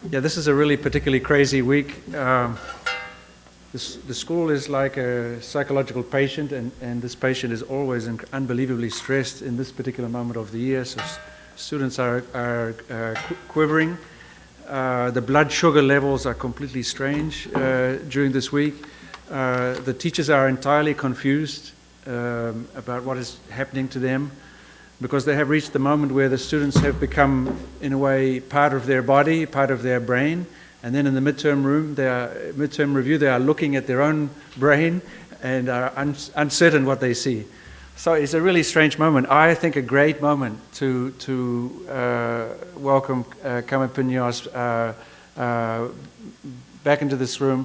Yeah, this is a really particularly crazy week. The school is like a psychological patient, and this patient is always unbelievably stressed in this particular moment of the year. So students are quivering. The blood sugar levels are completely strange during this week. The teachers are entirely confused about what is happening to them, because they have reached the moment where the students have become, in a way, part of their body, part of their brain. And then in the midterm review, they are looking at their own brain and are uncertain what they see. So it's a really strange moment. I think a great moment to welcome Carme Pinós back into this room.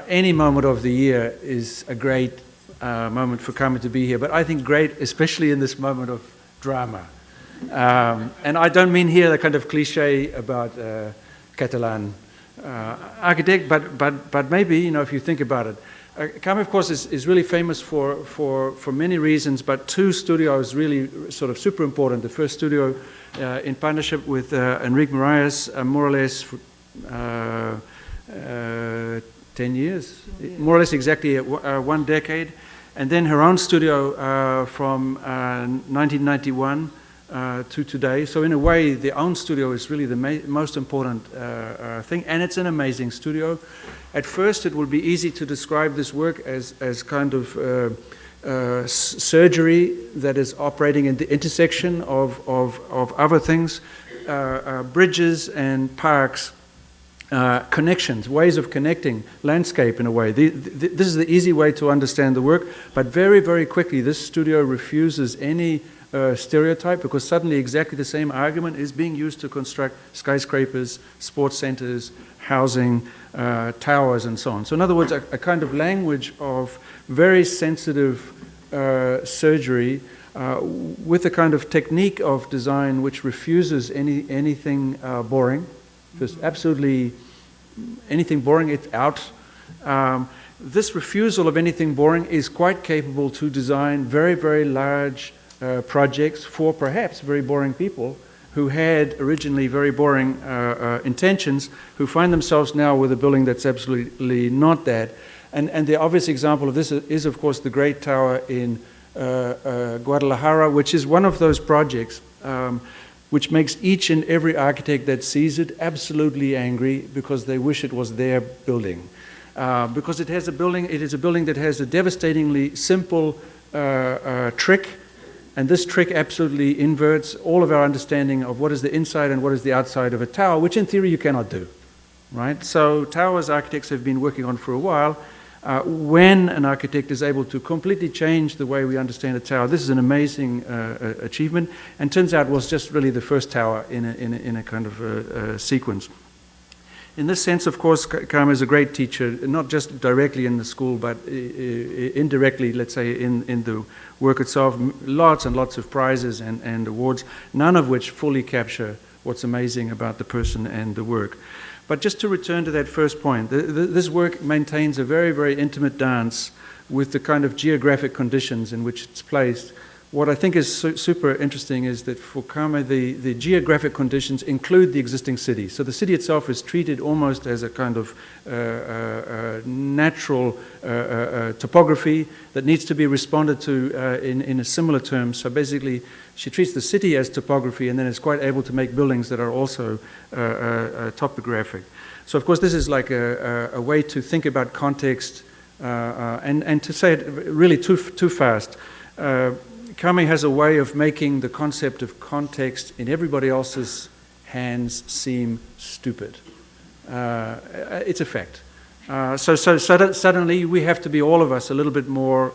Any moment of the year is a great moment for Carme to be here, but I think great, especially in this moment of drama. And I don't mean here the kind of cliche about Catalan architect, but maybe, you know, if you think about it. Carme, of course, is really famous for many reasons, but two studios really sort of super important. The first studio in partnership with Enrique Moraes, more or less for 10 years, more or less exactly 1 decade. And then her own studio from 1991 to today. So in a way, the own studio is really the most important thing, and it's an amazing studio. At first, it will be easy to describe this work as kind of surgery that is operating in the intersection of other things, bridges and parks, connections, ways of connecting, landscape in a way. This is the easy way to understand the work, but very, very quickly this studio refuses any stereotype, because suddenly exactly the same argument is being used to construct skyscrapers, sports centers, housing, towers, and so on. So in other words, a kind of language of very sensitive surgery with a kind of technique of design which refuses anything boring. Just absolutely anything boring, it's out. This refusal of anything boring is quite capable to design very, very large projects for perhaps very boring people who had originally very boring intentions, who find themselves now with a building that's absolutely not that. And the obvious example of this is, of course, the Great Tower in Guadalajara, which is one of those projects which makes each and every architect that sees it absolutely angry, because they wish it was their building. Because it is a building that has a devastatingly simple trick. And this trick absolutely inverts all of our understanding of what is the inside and what is the outside of a tower, which in theory you cannot do, right? So towers architects have been working on for a while. When an architect is able to completely change the way we understand a tower, this is an amazing achievement, and turns out was just really the first tower in a kind of sequence. In this sense, of course, Carme is a great teacher, not just directly in the school, but indirectly, let's say, in the work itself. Lots and lots of prizes and awards, none of which fully capture what's amazing about the person and the work. But just to return to that first point, this work maintains a very, very intimate dance with the kind of geographic conditions in which it's placed. What I think is super interesting is that for Carme, the geographic conditions include the existing city. So the city itself is treated almost as a kind of natural topography that needs to be responded to in a similar term. So basically, she treats the city as topography, and then is quite able to make buildings that are also topographic. So of course, this is like a way to think about context, and to say it really too fast. Carme has a way of making the concept of context in everybody else's hands seem stupid. It's a fact. So suddenly we have to be, all of us, a little bit more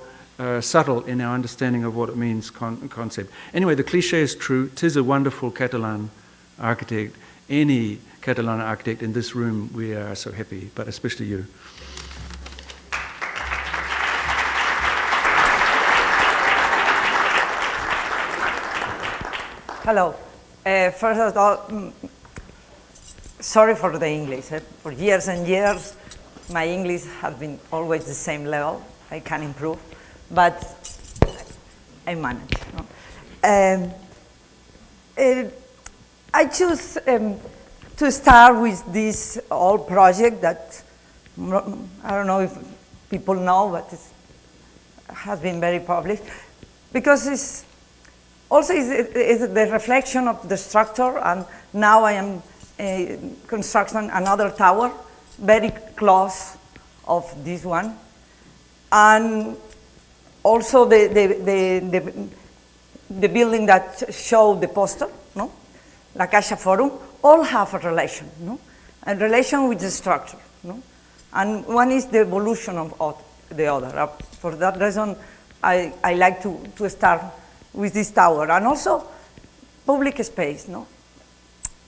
subtle in our understanding of what it means, concept. Anyway, the cliche is true. 'Tis a wonderful Catalan architect. Any Catalan architect in this room, we are so happy, but especially you. Hello. First of all, sorry for the English. For years and years, my English has been always the same level. I can improve, but I manage. No? I choose to start with this old project that I don't know if people know, but it has been very public, because it's also is the reflection of the structure, and now I am constructing another tower very close of this one, and also the building that showed the poster, no? La Caixa Forum, all have a relation, no? A relation with the structure, no? And one is the evolution of the other. For that reason, I like to start with this tower, and also public space, no?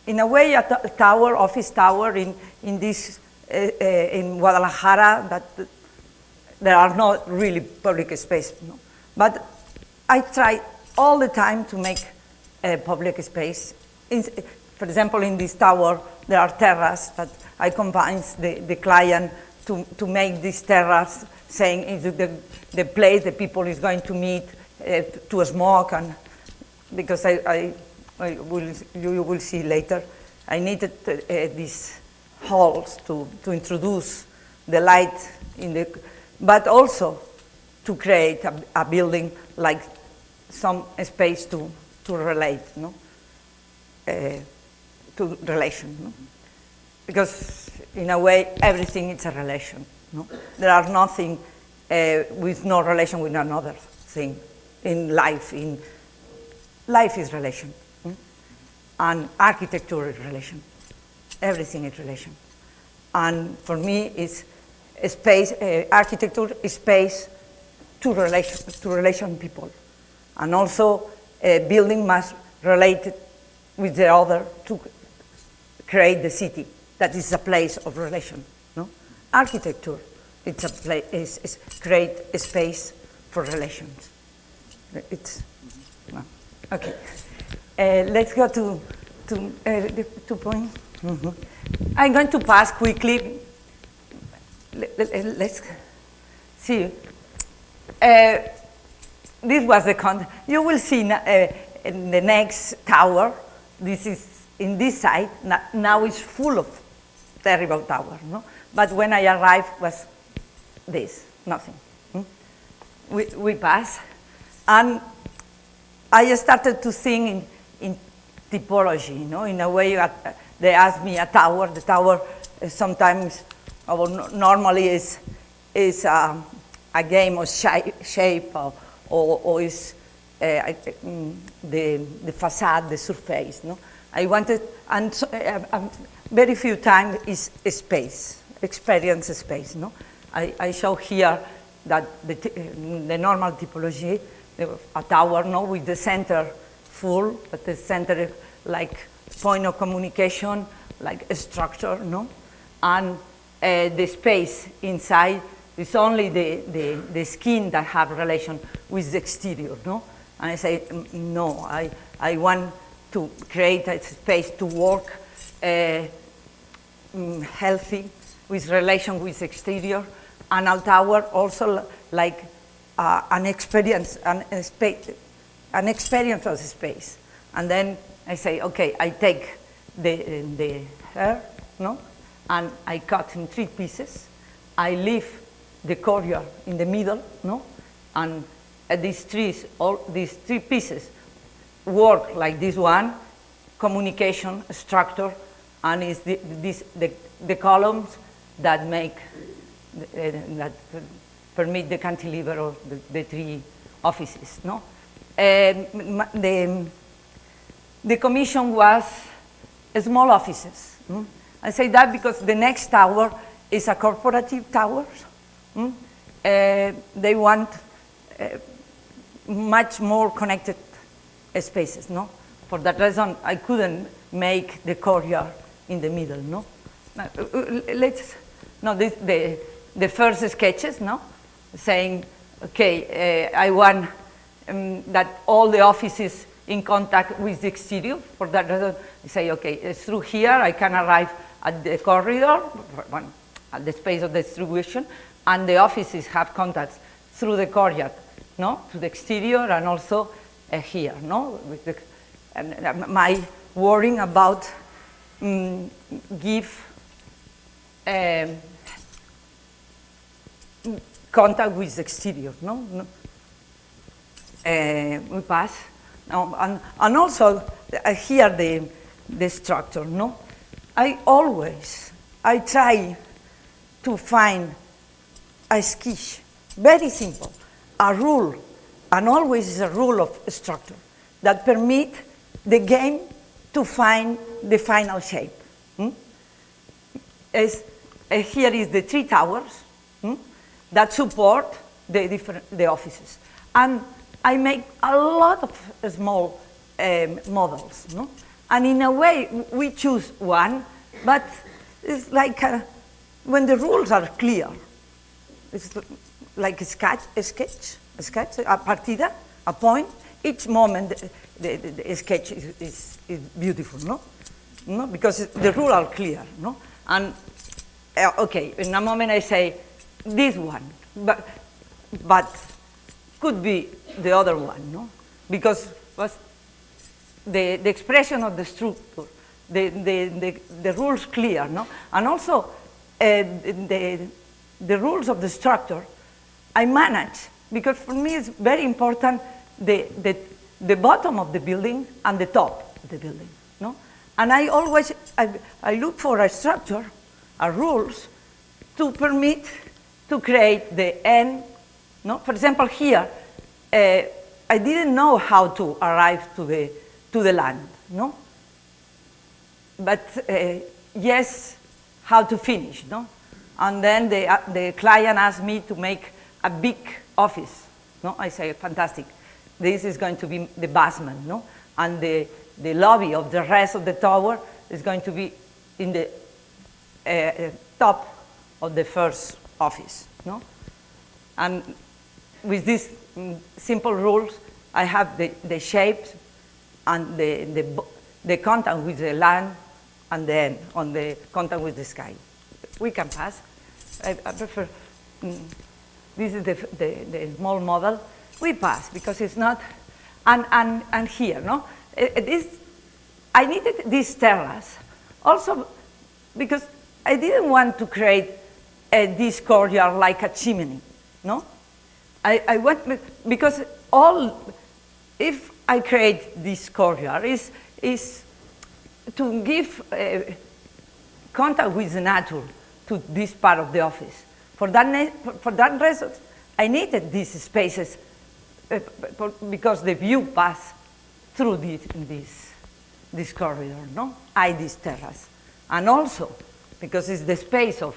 In a way, a tower, office tower in this in Guadalajara, that there are not really public space, no? But I try all the time to make a public space. For example, in this tower, there are terraces that I convince the client to make this terrace, saying it's the place the people is going to meet to smoke, and because you will see later, I needed these halls to introduce the light in the, but also to create a building like some space to relate, no? To relation, no? Because in a way everything is a relation, no? There are nothing with no relation with another thing in life. In life is relation, and architecture is relation. Everything is relation, and for me, it's a space. Architecture is space to relation people, and also a building must relate with the other to create the city. That is a place of relation. No, architecture, it's a place. Is create a space for relations. It's no. Okay. Let's go to the 2 points. Mm-hmm. I'm going to pass quickly. Let's see. This was the content. You will see in the next tower. This is in this side. Now it's full of terrible towers. No? But when I arrived, was this nothing. We pass, and I started to think in typology. You know, in a way, they asked me a tower. The tower sometimes, or normally, is a game of shape, or is the facade, the surface. No, I wanted, and so, very few times is space, experience space. No, I show here that the normal typology, a tower, no, with the center full, but the center like point of communication, like a structure, no, and the space inside is only the skin that have relation with the exterior, no? And I say, no, I want to create a space to work healthy with relation with exterior, and a tower also like an experience of space. And then I say, okay, I take the hair, no, and I cut in 3 pieces. I leave the courtyard in the middle, no, and all these 3 pieces work like this one, communication structure, and is the columns that make that permit the cantilever of the 3 offices, no. The commission was small offices. I say that because the next tower is a corporative tower. They want much more connected spaces, no? For that reason, I couldn't make the courtyard in the middle, no? The first sketches, no? Saying, okay, I want that all the offices in contact with the exterior. For that reason, I say, okay, through here I can arrive at the corridor, at the space of distribution, and the offices have contacts through the courtyard, no, to the exterior, and also here, no. With my worrying about give contact with the exterior, no? We pass. And also, here the structure, no? I try to find a sketch, very simple, a rule, and always a rule of structure that permit the game to find the final shape. Here is the 3 towers that support the offices. And I make a lot of small models, no? And in a way, we choose one, but it's like when the rules are clear. It's like a sketch, a partida, a point. Each moment, the sketch is beautiful, no? Because the rules are clear, no? And okay, in a moment I say this one, but could be the other one, no? Because the expression of the structure, the rules clear, no? And also the rules of the structure I manage, because for me it's very important the bottom of the building and the top of the building, no? And I always I look for a structure, a rules to permit to create the end, no? For example, here I didn't know how to arrive to the land, no? But yes, how to finish, no? And then the client asked me to make a big office, no? I say, fantastic. This is going to be the basement, no? And the lobby of the rest of the tower is going to be in the top of the first office, no? And with these simple rules, I have the shapes and the contact with the land, and then on the contact with the sky. We can pass. I prefer, this is the small model. We pass because it's not, and here, no? I needed this terrace also because I didn't want to create this courtyard like a chimney, no? I want, because if I create this courtyard is to give contact with the nature to this part of the office. For that reason, I needed these spaces because the view passed through this corridor, no? This terrace. And also because it's the space of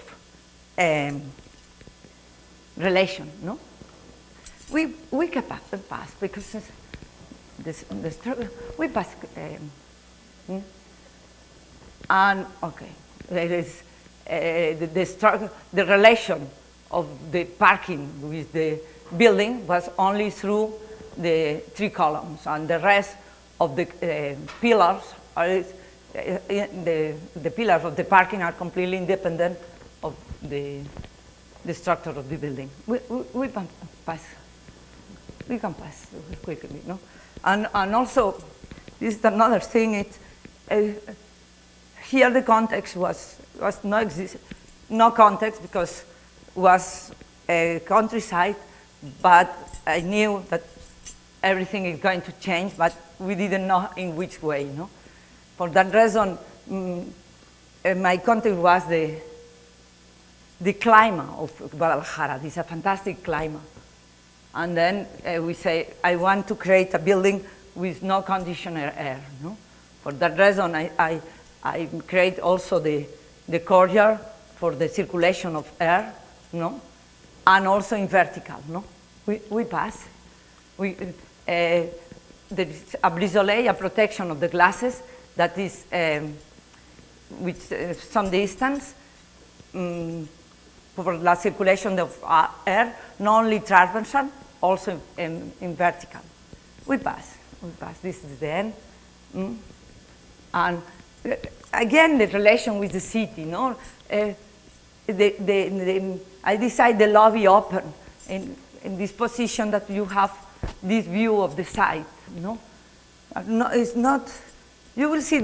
relation, no? We can pass because we pass. And okay, there is the relation of the parking with the building was only through the 3 columns, and the rest of the pillars are the pillars of the parking are completely independent of the structure of the building. We can pass. We can pass quickly, no? And also, this is another thing. It's here the context was no context because it was a countryside, but I knew that everything is going to change, but we didn't know in which way, no? For that reason, my context was the climate of Guadalajara. This is a fantastic climate. And then we say, I want to create a building with no conditioner air, no? For that reason, I create also the courtyard for the circulation of air, no? And also in vertical, no? We pass. There is a brise-soleil, a protection of the glasses that is with some distance for the circulation of air, not only transversal, also in vertical. We pass. This is the end. And again, the relation with the city, no? I decide the lobby open in this position that you have this view of the site, no? No, it's not. You will see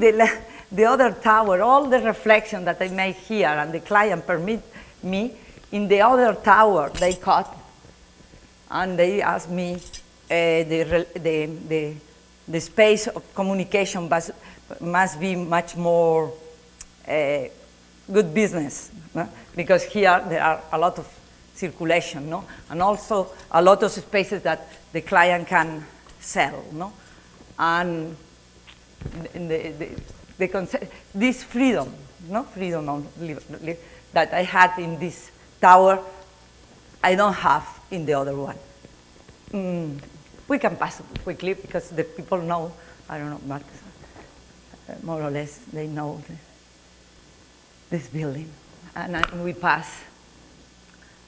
the other tower, all the reflection that I make here and the client permit me, in the other tower they cut, and they asked me the space of communication must be much more good business, no? Because here there are a lot of circulation, no? And also a lot of spaces that the client can sell, no? And this freedom, no? Freedom of that I had in this tower, I don't have in the other one. We can pass quickly because the people know, I don't know, but more or less they know this building. And we pass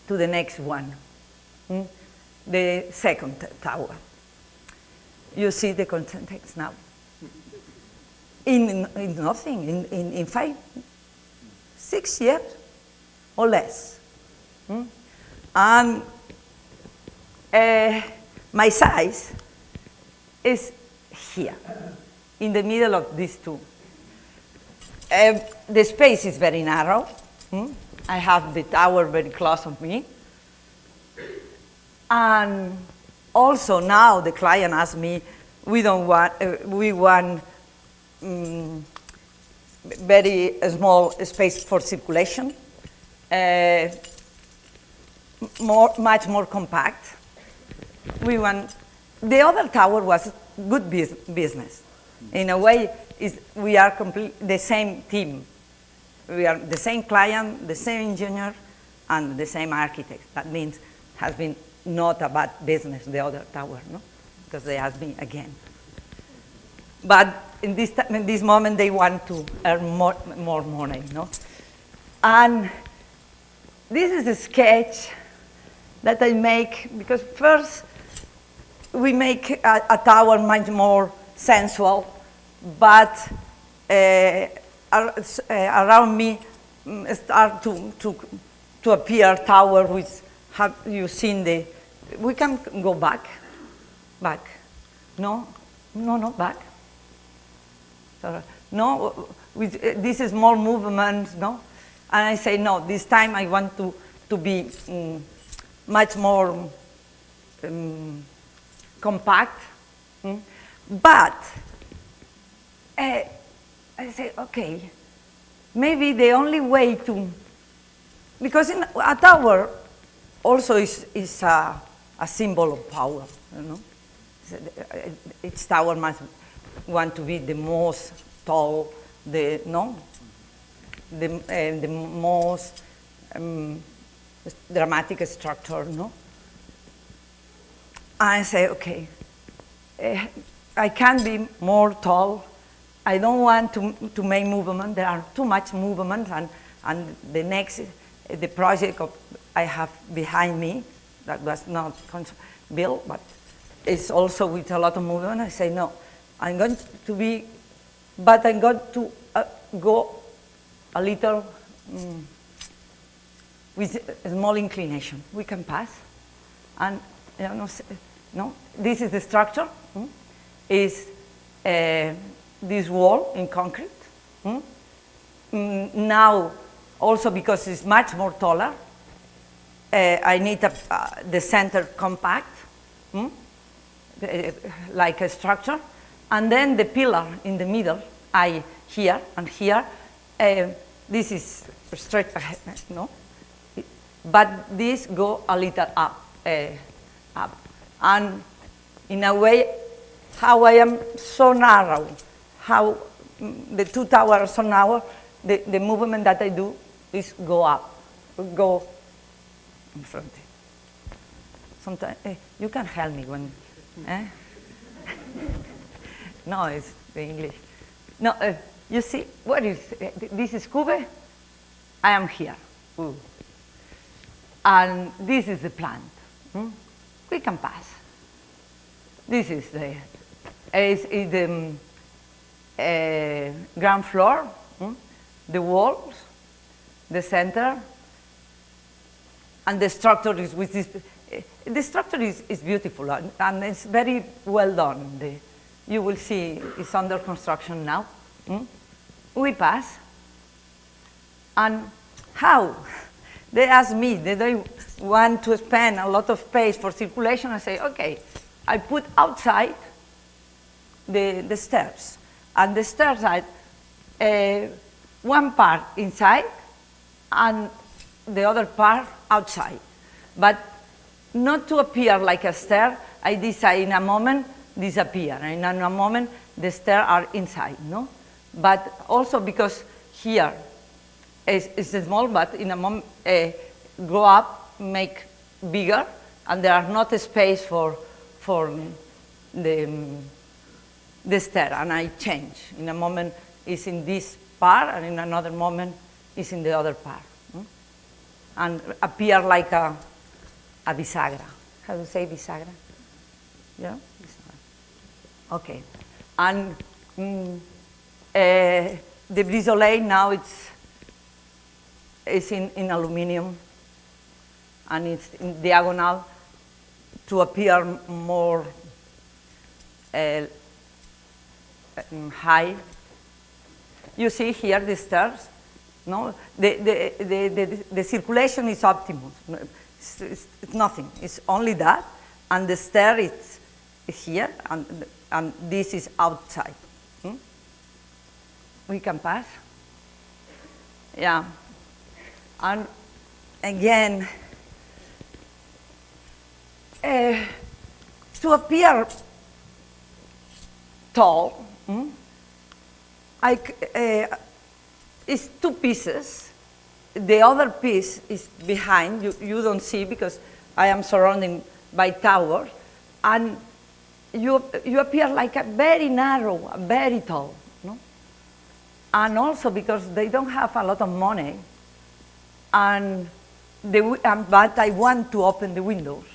to the next one, the second tower. You see the context now. In nothing, in 5, 6 years or less. And my size is here, in the middle of these two. The space is very narrow. I have the tower very close of me. And also now the client asks me, we want very small space for circulation, much more compact. The other tower was good business. In a way, we are the same team. We are the same client, the same engineer, and the same architect. That means has been not a bad business, the other tower, no? Because they asked me again. But in this moment, they want to earn more money, no? And this is a sketch that I make, because first we make a tower much more sensual, but around me start to appear tower which have you seen we can go back, no, back. Sorry. No, with this is more movement, no? And I say, no, this time I want to be much more compact. But I say, okay, maybe the only way because in a tower also is a symbol of power, you know? Each tower must want to be the most tall, the most dramatic structure, no? I say, okay, I can be more tall. I don't want to make movement. There are too much movement, and the project I have behind me that was not built, but it's also with a lot of movement. I say, no, I'm going to be, but I'm going to go a little with a small inclination. We can pass. And no, this is the structure. Is this wall in concrete. Now, also because it's much more taller, I need the center compact, like a structure. And then the pillar in the middle, here and here, this is straight ahead, no? But this go a little up. And in a way, how I am so narrow, how the two towers are so narrow, the movement that I do is go up, go in front. Sometimes, you can help me when, No, it's the English. No, you see, what is, this is Cube, I am here. And this is the plant. We can pass. This is the ground floor, the walls, the center, and the structure is with this. The structure is beautiful and it's very well done. You will see it's under construction now. We pass. And how? They ask me, they don't want to spend a lot of space for circulation. I say, okay, I put outside the stairs. And the stairs are one part inside and the other part outside. But not to appear like a stair, I decide in a moment disappear. And in a moment, the stairs are inside, no? But also because here is small, but in a moment, grow up, make bigger, and there are not a space for the stair, and I change. In a moment, it's in this part, and in another moment, it's in the other part. And appear like a bisagra. How do you say bisagra? Yeah? Bisagra. Okay. And the brisolet now it's in aluminum, and it's in diagonal to appear more high. You see here the stairs. No, the circulation is optimal. It's nothing. It's only that, and the stair is here, and this is outside. We can pass. Yeah, and again, to appear tall, it's two pieces. The other piece is behind. You don't see because I am surrounded by towers. And you appear like a very narrow, very tall. No? And also because they don't have a lot of money. But I want to open the windows.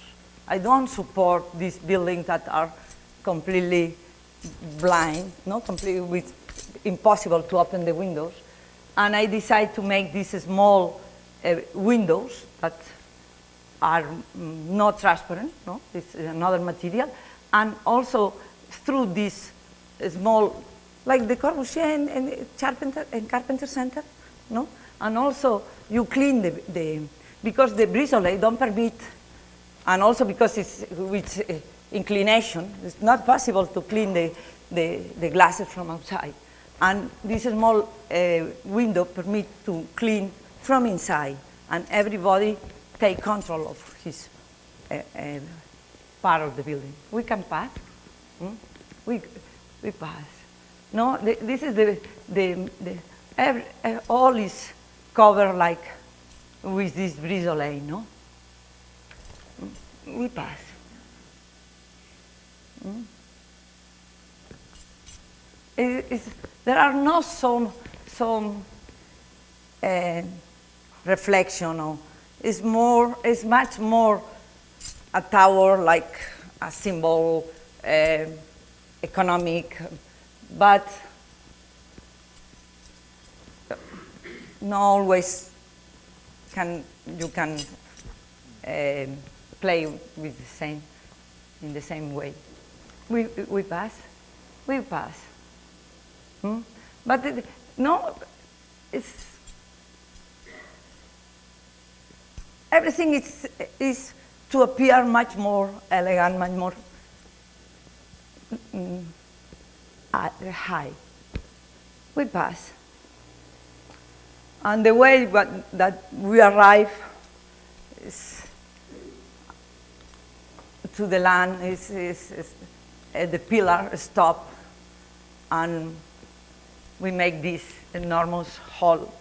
I don't support these buildings that are completely blind, no, completely impossible to open the windows. And I decided to make these small windows that are not transparent, no? It's another material. And also through this small, like the Corbusier and Carpenter Center, no? And also you clean because the brisolet don't permit, and also because it's with inclination, it's not possible to clean the glasses from outside. And this small window permits to clean from inside, and everybody take control of his part of the building. We can pass. We pass. No, this is all is covered like with this brisolet, no? We pass. There are no some reflection. Or it's much more a tower, like a symbol, economic, but not always you can play with in the same way. We pass. We pass. But everything is to appear much more elegant, much more high. We pass. And the way that we arrive to the land is the pillar stop, and we make this enormous hall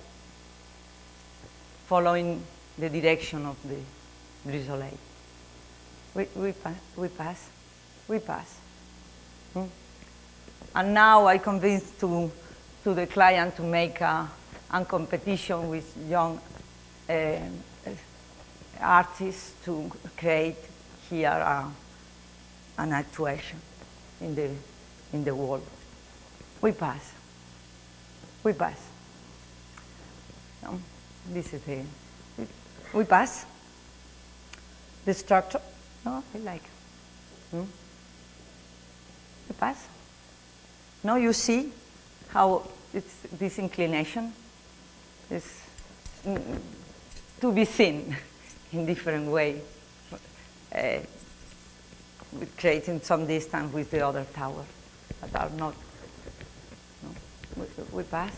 following the direction of the brisolet. We pass. And now I convinced to the client to make a competition with young artists to create here an actuation in the wall. We pass. No, this is we pass. The structure. No, I like. We pass. Now you see how this inclination is to be seen in different way, with creating some distance with the other towers that are not. No? We pass.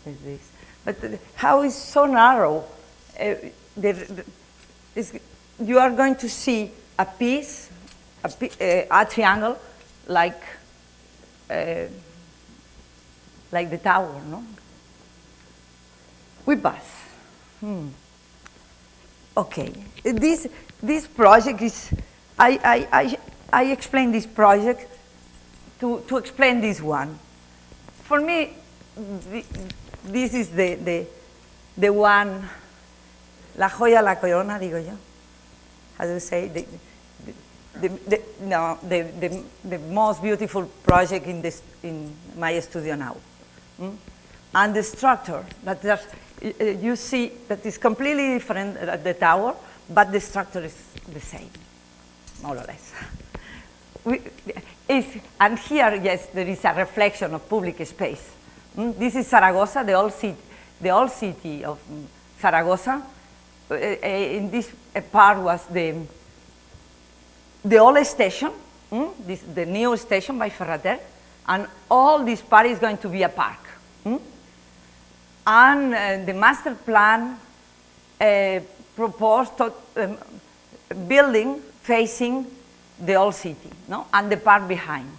With this, but how is so narrow? You are going to see a piece, a triangle, like the tower, no? We pass. Okay, this project is. I explained this project to explain this one. For me, this is the one, la joya la corona, digo yo. How do you say? The most beautiful project in my studio now. And the structure that you see that is completely different at the tower, but the structure is the same, more or less. And here, yes, there is a reflection of public space. This is Zaragoza, the old city of Zaragoza. In this part was the old station, the new station by Ferrater, and all this part is going to be a park. And the master plan proposed building facing the old city, no, and the park behind.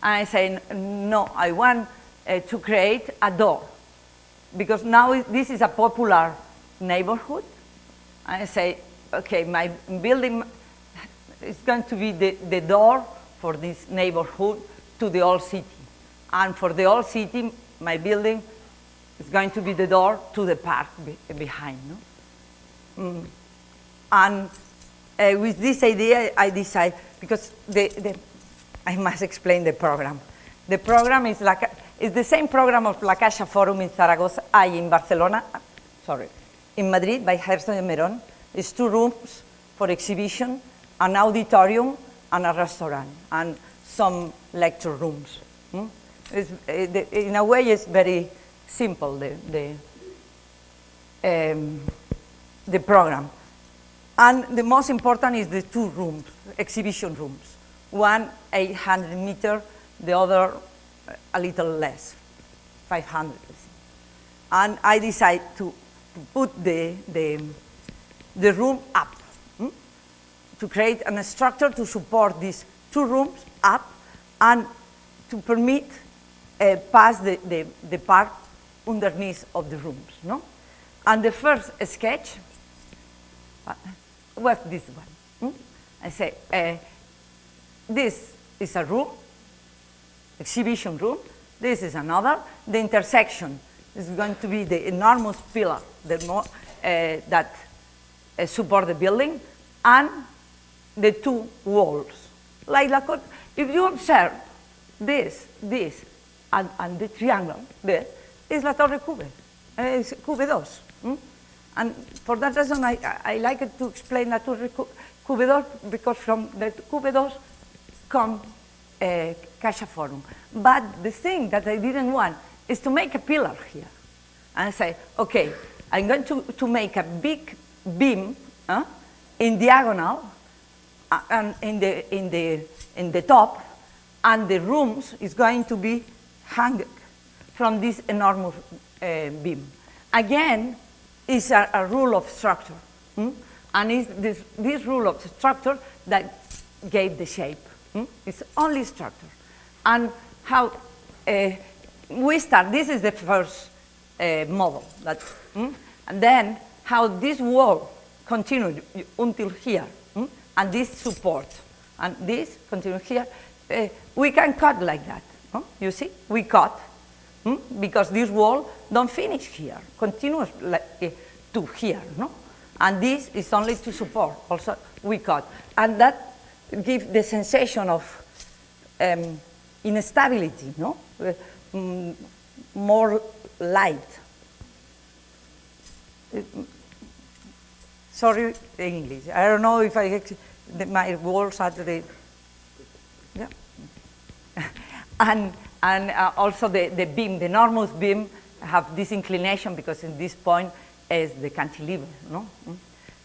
And I say, no, I want to create a door, because now this is a popular neighborhood. And I say, okay, my building is going to be the door for this neighborhood to the old city. And for the old city, my building is going to be the door to the park behind. No? And with this idea, I decided, because I must explain the program. The program is the same program of La Caixa Forum in Zaragoza, in Barcelona, in Madrid by Gerson and Meron. It's 2 rooms for exhibition, an auditorium, and a restaurant, and some lecture rooms. In a way, it's very simple, the program. And the most important is the 2 rooms, exhibition rooms. One 800 meters, the other a little less, 500. And I decided to put the room up, to create a structure to support these 2 rooms up and to permit pass the park underneath of the rooms. No? And the first sketch was this one. I say, this is a room, exhibition room. This is another. The intersection is going to be the enormous pillar that support the building, and the 2 walls. If you observe this, and the triangle there, is la Torre Cube. It's Cube 2. And for that reason, I like it to explain la Torre Cube 2, because from the Cube 2 come Caixa Forum. But the thing that I didn't want is to make a pillar here. And say, okay, I'm going to make a big beam in diagonal and in the top, and the rooms is going to be hung from this enormous beam. Again, it's a rule of structure, and it's this rule of structure that gave the shape. It's only structure. And how we start, this is the first model, and then how this wall continued until here, and this support, and this continues here. We can cut like that. You see, we cut because this wall don't finish here, continues to here, no? And this is only to support. Also, we cut, and that gives the sensation of instability, no? More light. Sorry, English. I don't know if my words are the. Yeah. And And also the beam, the enormous beam, have this inclination because in this point is the cantilever. No?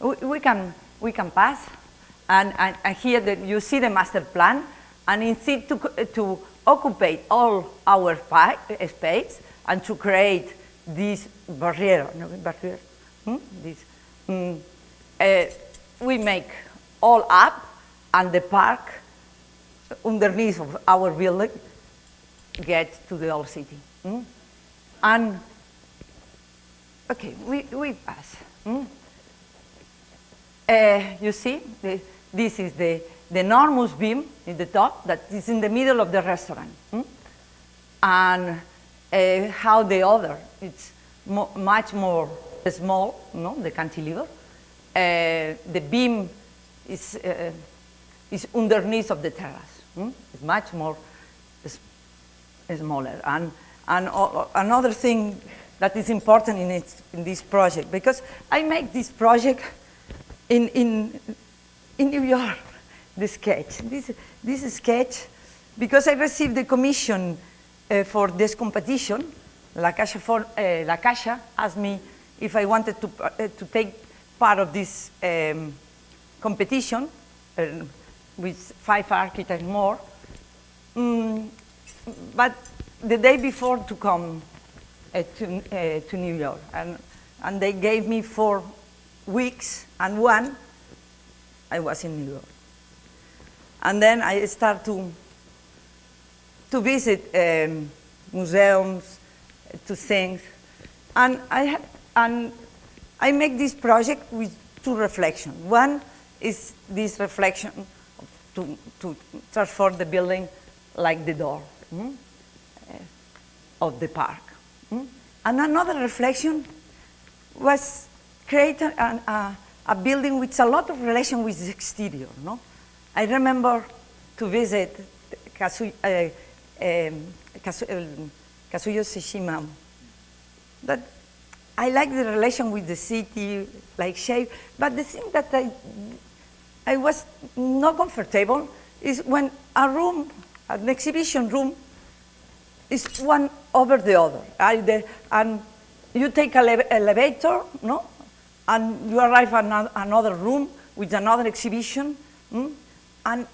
We can pass, and here you see the master plan, and instead to occupy all our space and to create this barrier, we make all up, and the park underneath of our building gets to the old city. And okay, we pass. You see, this is the enormous beam in the top that is in the middle of the restaurant. And how the other, it's much more small, no, the cantilever. The beam is underneath of the terrace. It's much more smaller. And another thing that is important in this project, because I make this project in New York, the sketch. This sketch, because I received the commission for this competition. La Caixa asked me if I wanted to take part of this competition with 5 architects more. But the day before to come to New York, and they gave me 4 weeks, and one I was in New York. And then I start to visit museums, to things, and I make this project with 2 reflections. One is this reflection to transform the building like the door of the park. And another reflection was create a building with a lot of relation with the exterior. No? I remember to visit Kazuyo Tsushima. That I like the relation with the city, like shape, but the thing that I was not comfortable is when a room, an exhibition room, is one over the other. And you take an elevator, no? And you arrive at another room with another exhibition, and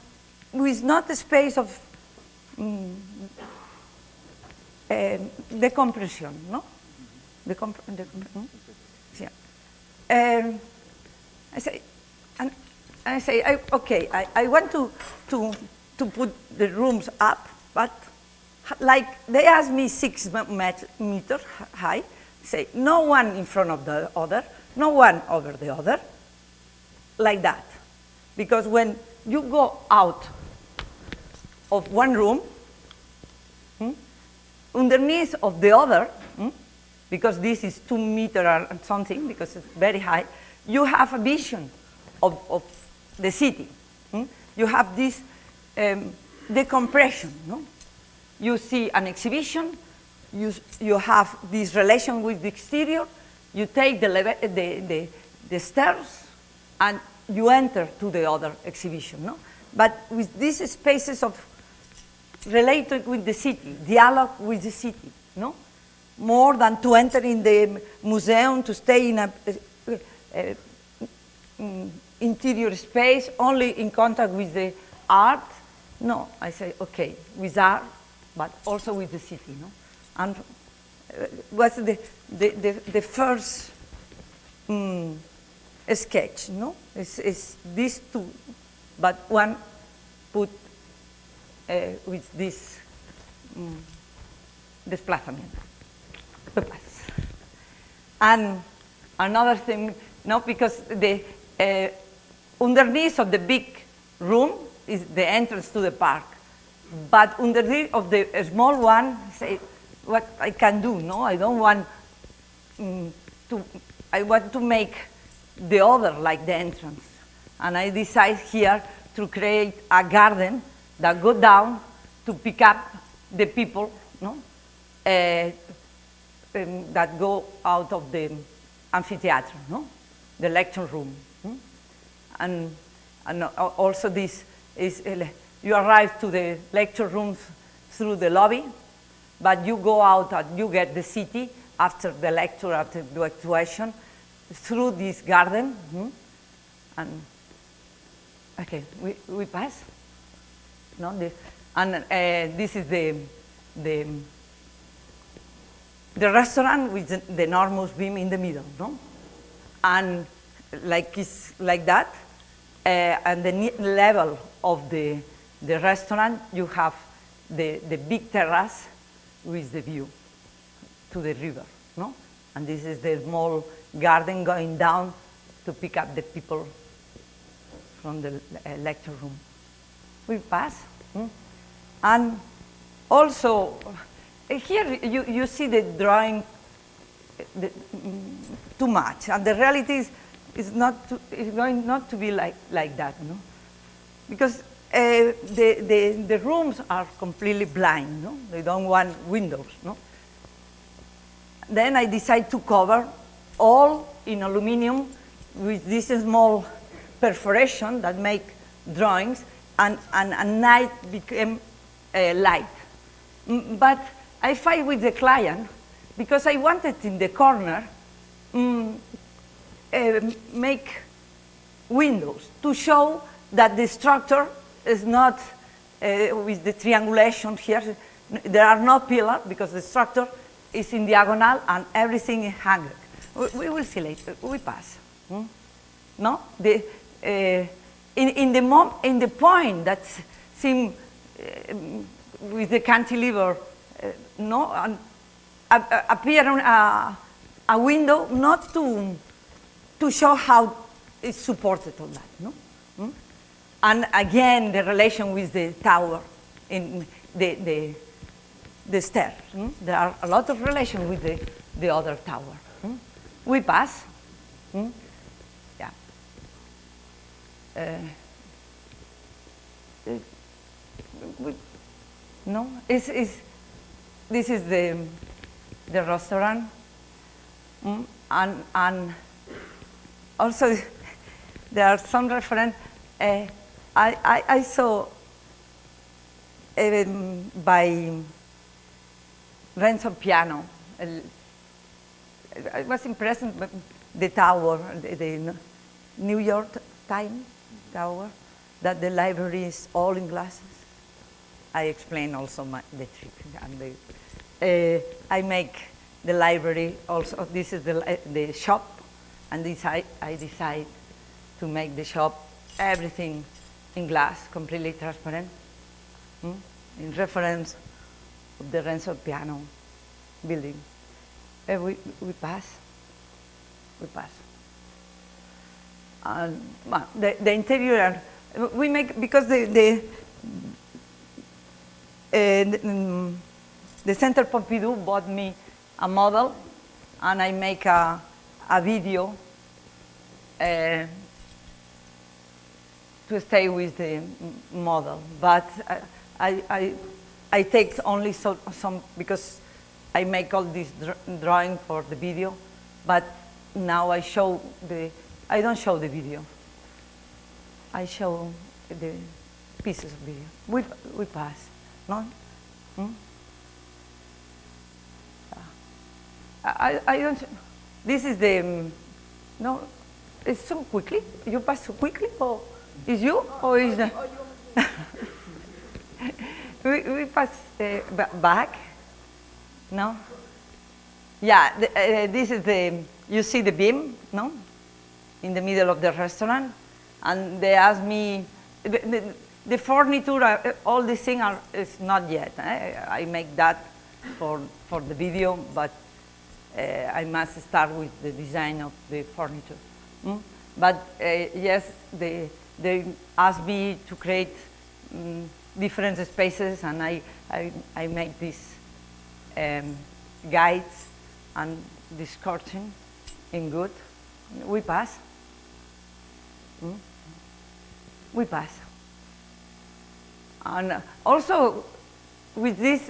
with not the space of decompression, no? Yeah. I say, okay, I want to put the rooms up, but like they asked me 6 meters high, say no one in front of the other, no one over the other, like that. Because when you go out of one room, underneath of the other, because this is 2 meters or something, because it's very high, you have a vision of the city. You have this decompression. No? You see an exhibition, you have this relation with the exterior, you take the stairs, and you enter to the other exhibition. No? But with these spaces of related with the city, dialogue with the city, no? More than to enter in the museum, to stay in a interior space, only in contact with the art. No, I say, okay, with art, but also with the city, no? And was the first sketch, no? It's these 2, but one put with this desplazamiento. And another thing, no, because the underneath of the big room is the entrance to the park, but underneath of the small one, say what I can do. No, I don't want I want to make the other like the entrance, and I decide here to create a garden that go down to pick up the people, no, that go out of the amphitheater, no, the lecture room, and also this is you arrive to the lecture rooms through the lobby, but you go out and you get the city after the lecture, after the actuation, through this garden. And okay, we pass. No, this is the restaurant with the enormous beam in the middle, no? And it's like that. And the level of the restaurant, you have the big terrace with the view to the river, no? And this is the small garden going down to pick up the people from the lecture room. We pass. And also, here you see the drawing too much, and the reality is going not to be like that, no? Because the rooms are completely blind, no? They don't want windows, no? Then I decide to cover all in aluminum with this small perforation that make drawings, and night became light. But I fight with the client because I wanted in the corner make windows to show that the structure is not with the triangulation here. There are no pillars because the structure is in diagonal and everything is hanging. We will see later. We pass. No, in the point that seem with the cantilever, no, and appear on a window not to show how it's supported on that, no. And again, the relation with the tower in the stairs. There are a lot of relation with the other tower. We pass. Yeah. No, this is the restaurant, and also there are some reference. I saw by Renzo Piano. I was impressed by the tower, the New York Times tower, that the library is all in glasses. I explain also the trick. And I make the library also. This is the shop, and I decide to make the shop everything in glass, completely transparent, in reference of the Renzo Piano building. We pass. We pass. And the interior we make because the Center Pompidou bought me a model, and I make a video to stay with the model. But I take only some because I make all this drawing for the video, but now I don't show the video. I show the pieces of video. We pass, no? I don't. This is the. No, it's so quickly. You pass so quickly, or is you, or is the? we pass back. No. Yeah, this is the. You see the beam, no? In the middle of the restaurant, and they ask me. The furniture, all these things is not yet. I make that for the video, but I must start with the design of the furniture. But yes, they ask me to create different spaces, and I make these guides and this curtain in good. We pass. We pass. And also with these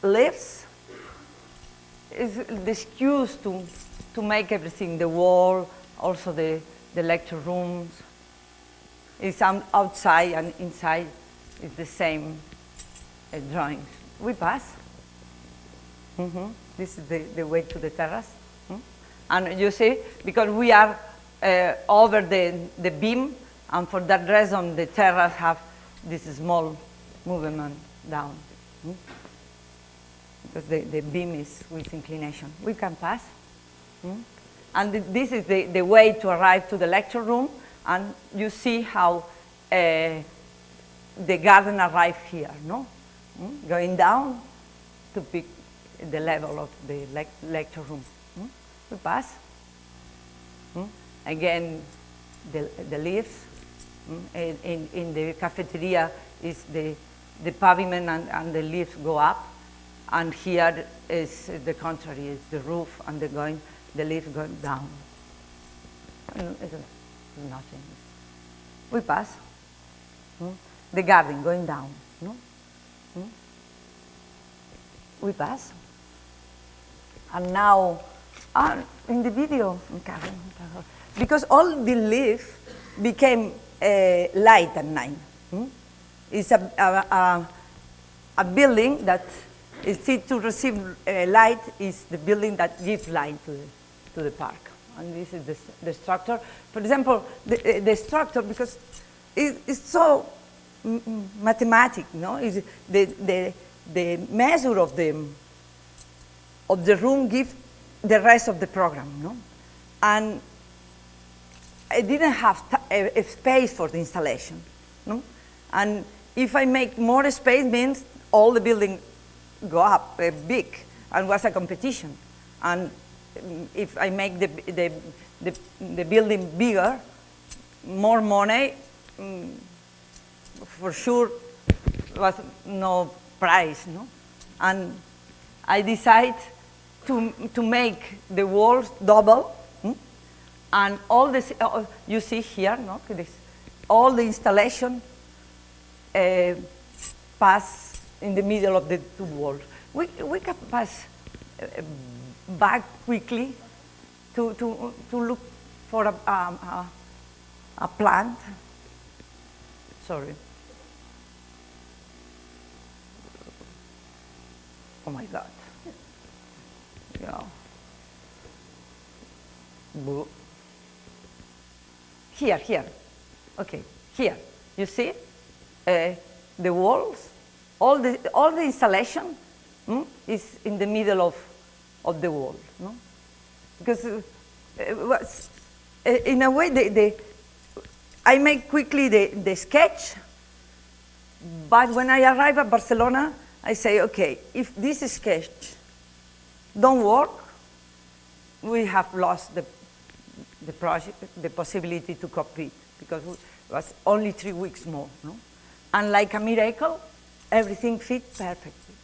leaves, is the excuse to make everything, the wall, also the lecture rooms. It's outside and inside is the same drawings. we pass. This is the way to the terrace. And you see, because we are over the beam, and for that reason, the terrace have this small movement down. Because the beam is with inclination. We can pass. And this is the way to arrive to the lecture room, and you see how the garden arrived here, no? Going down to pick the level of the lecture room. We pass. Again, the leaves. In the cafeteria is the pavement and the leaves go up. And here is the contrary, is the roof and the leaves going down. It's nothing. We pass. The garden going down. No? We pass. And now, in the video, because all the leaves became light at night. It's a building that is fit to receive light, is the building that gives light to the park. And this is the structure. For example, the structure, because it's so mathematic, no? Is the measure of the room gives the rest of the program, no? And I didn't have a space for the installation, no? And if I make more space, means all the building go up big, and was a competition. And if I make the building bigger, more money, for sure was no price, no? And I decided to make the walls double, and all this you see here, no? All the installation pass in the middle of the two walls. We can pass back quickly to look for a plant. Sorry. Oh my God. Yeah. Here. Okay, here. You see the walls? All the installation is in the middle of the wall, no? Because in a way I make quickly the sketch, but when I arrive at Barcelona, I say, okay, if this sketch don't work, we have lost the project, the possibility to compete, because it was only 3 weeks more, no? And like a miracle, everything fit perfectly.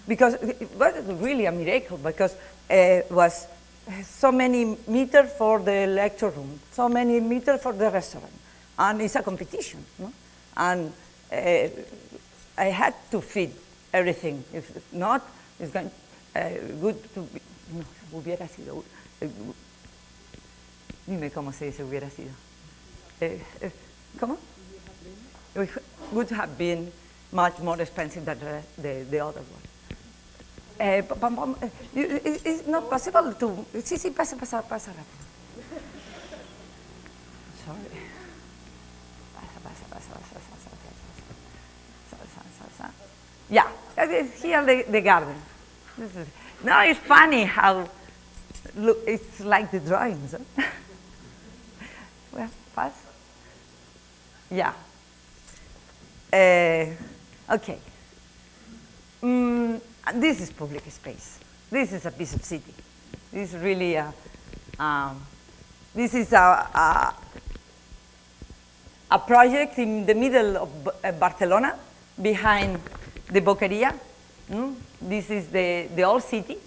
Because it was really a miracle, because it was so many meters for the lecture room, so many meters for the restaurant, and it's a competition, no? And I had to fit everything. If not, it's going good to be. No, hubiera sido. Dime cómo se dice hubiera sido. ¿Cómo? Would have been much more expensive than the other one. It's not possible to. Sí, pasa rápido. Sorry. Pasa. Yeah, here the garden. Now it's funny how look, it's like the drawings. Huh? Well, pass. Yeah. Okay. This is public space. This is a piece of city. This is really this is a project in the middle of Barcelona, behind the Boqueria. This is the old city.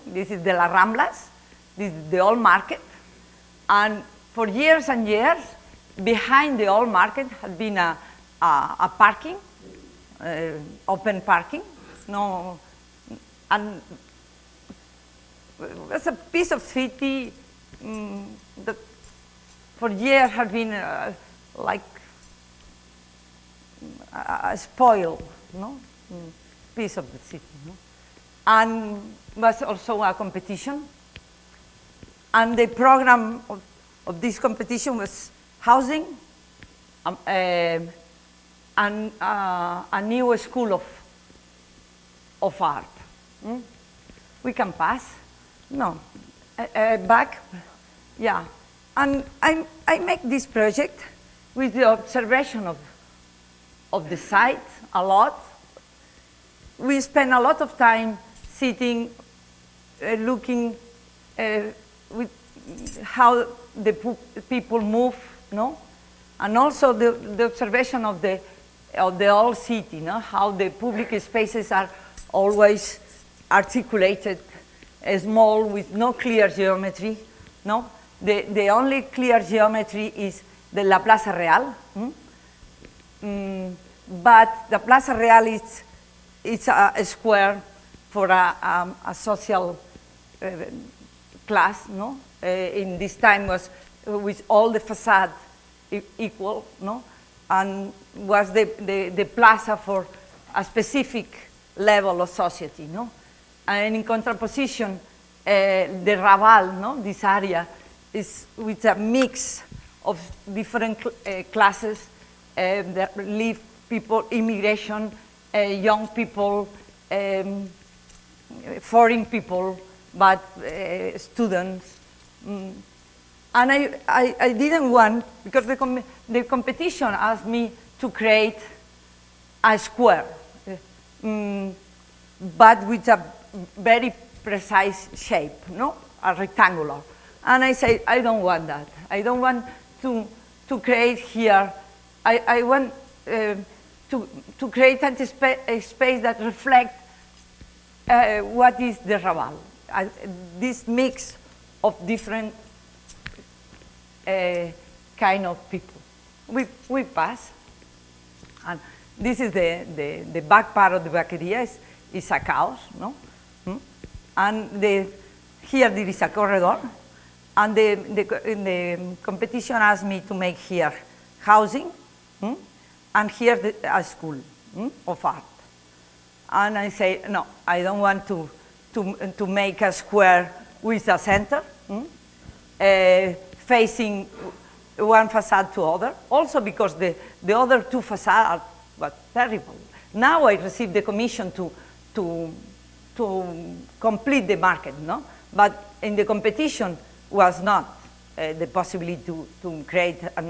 This is the La Ramblas. This is the old market. And for years and years, behind the old market had been a parking, open parking. No, and it's a piece of city that for years had been like a spoil, no? piece of the city. No? And was also a competition. And the program of this competition was housing and a new school of art. We can pass? No. Back? Yeah. And I make this project with the observation of the site a lot. We spend a lot of time sitting, looking with how the people move, no? And also the observation of the whole city, no? How the public spaces are always articulated, small, with no clear geometry, no? The only clear geometry is the La Plaza Real, but the Plaza Real is a square for a social class, no? In this time was with all the facade equal, no? And was the plaza for a specific level of society, no? And in contraposition, the Raval, no? This area is with a mix of different classes that live, people, immigration, young people, foreign people, but students. And I didn't want, because the competition asked me to create a square, but with a very precise shape, no? A rectangular. And I say, I don't want that. I don't want to create here. I want to create a space that reflects what is the Raval. This mix of different kind of people. We pass. And this is the back part of the Vaqueria is a chaos, no? And here there is a corridor. And the competition asked me to make here housing, and here a school of art. And I say, no, I don't want to make a square with a center, facing one facade to other. Also because the other two facades were terrible. Now I received the commission to complete the market, no? But in the competition was not the possibility to create a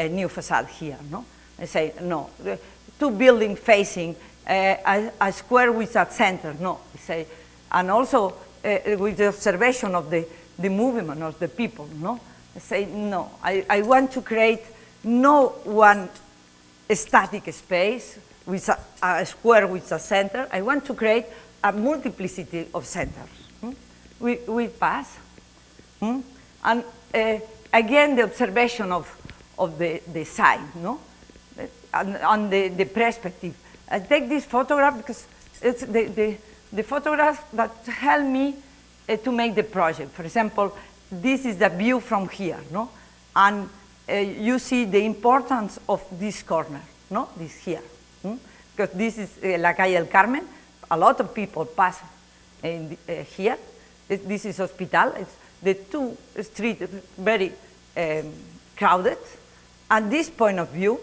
new facade here, no? I say, no, two buildings facing a square with a center, no. I say, and also with the observation of the movement of the people, no? I say, no, I want to create no one static space with a square with a center. I want to create a multiplicity of centers. We pass. And again, the observation of the side, no? And the perspective. I take this photograph because it's the photograph that helped me to make the project. For example, this is the view from here, no? And you see the importance of this corner, no? This here. Because this is La Calle del Carmen. A lot of people pass here. This is Hospital. It's the two streets very crowded. And this point of view,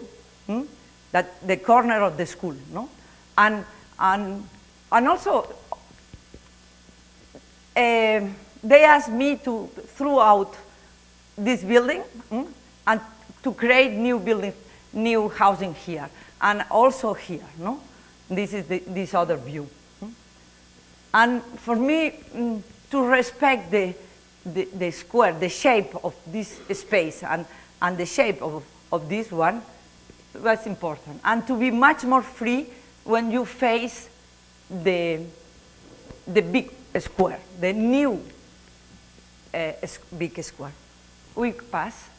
that the corner of the school, no? And also, they asked me to throw out this building and to create new building, new housing here, and also here, no? This is this other view. And for me, to respect the square, the shape of this space and the shape of this one was important. And to be much more free when you face the big square, the new big square. We pass.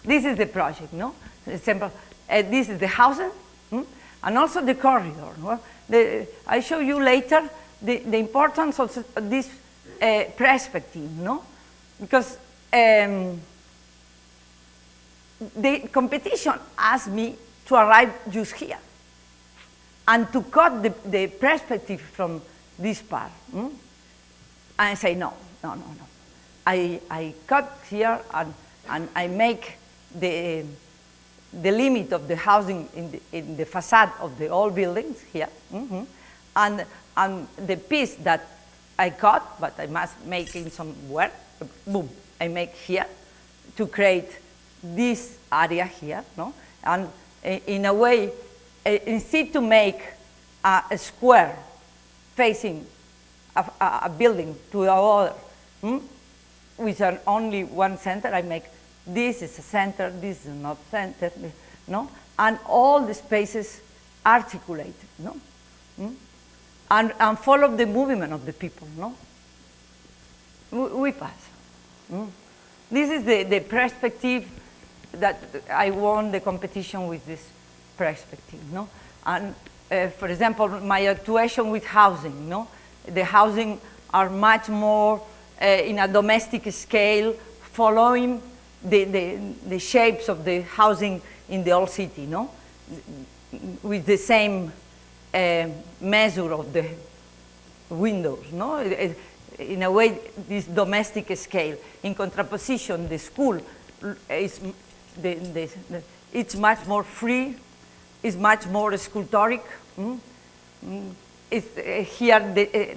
This is the project, no? Example, this is the housing, and also the corridor. No? I show you later the importance of this perspective, no? Because the competition asked me to arrive just here. and to cut the perspective from this part. And I say, no. I cut here and I make the limit of the housing in the facade of the old buildings here. And the piece that I cut, but I must make in somewhere, boom, I make here to create this area here, no? And in a way, instead to make a square facing a building to the other, with only one center, I make this is a center, this is not center, no? And all the spaces articulated, no? And follow the movement of the people, no? We pass. This is the perspective that I won the competition with this perspective, no? And for example, my actuation with housing, no? The housing are much more in a domestic scale, following the shapes of the housing in the old city, no? With the same measure of the windows, no? In a way, this domestic scale. In contraposition, the school is it's much more free, it's much more sculptoric. Here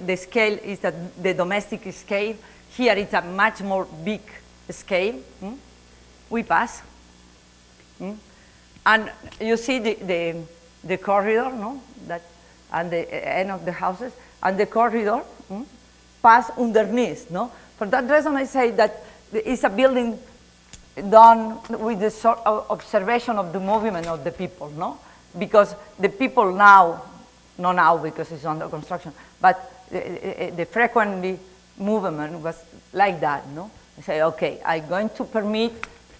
the scale is the domestic scale. Here it's a much more big scale. We pass. And you see the corridor, no? That, and the end of the houses, and the corridor pass underneath, no? For that reason, I say that it's a building done with the sort of observation of the movement of the people, no? Because the people now, not now because it's under construction, but the frequently movement was like that, no? I say, okay, I'm going to permit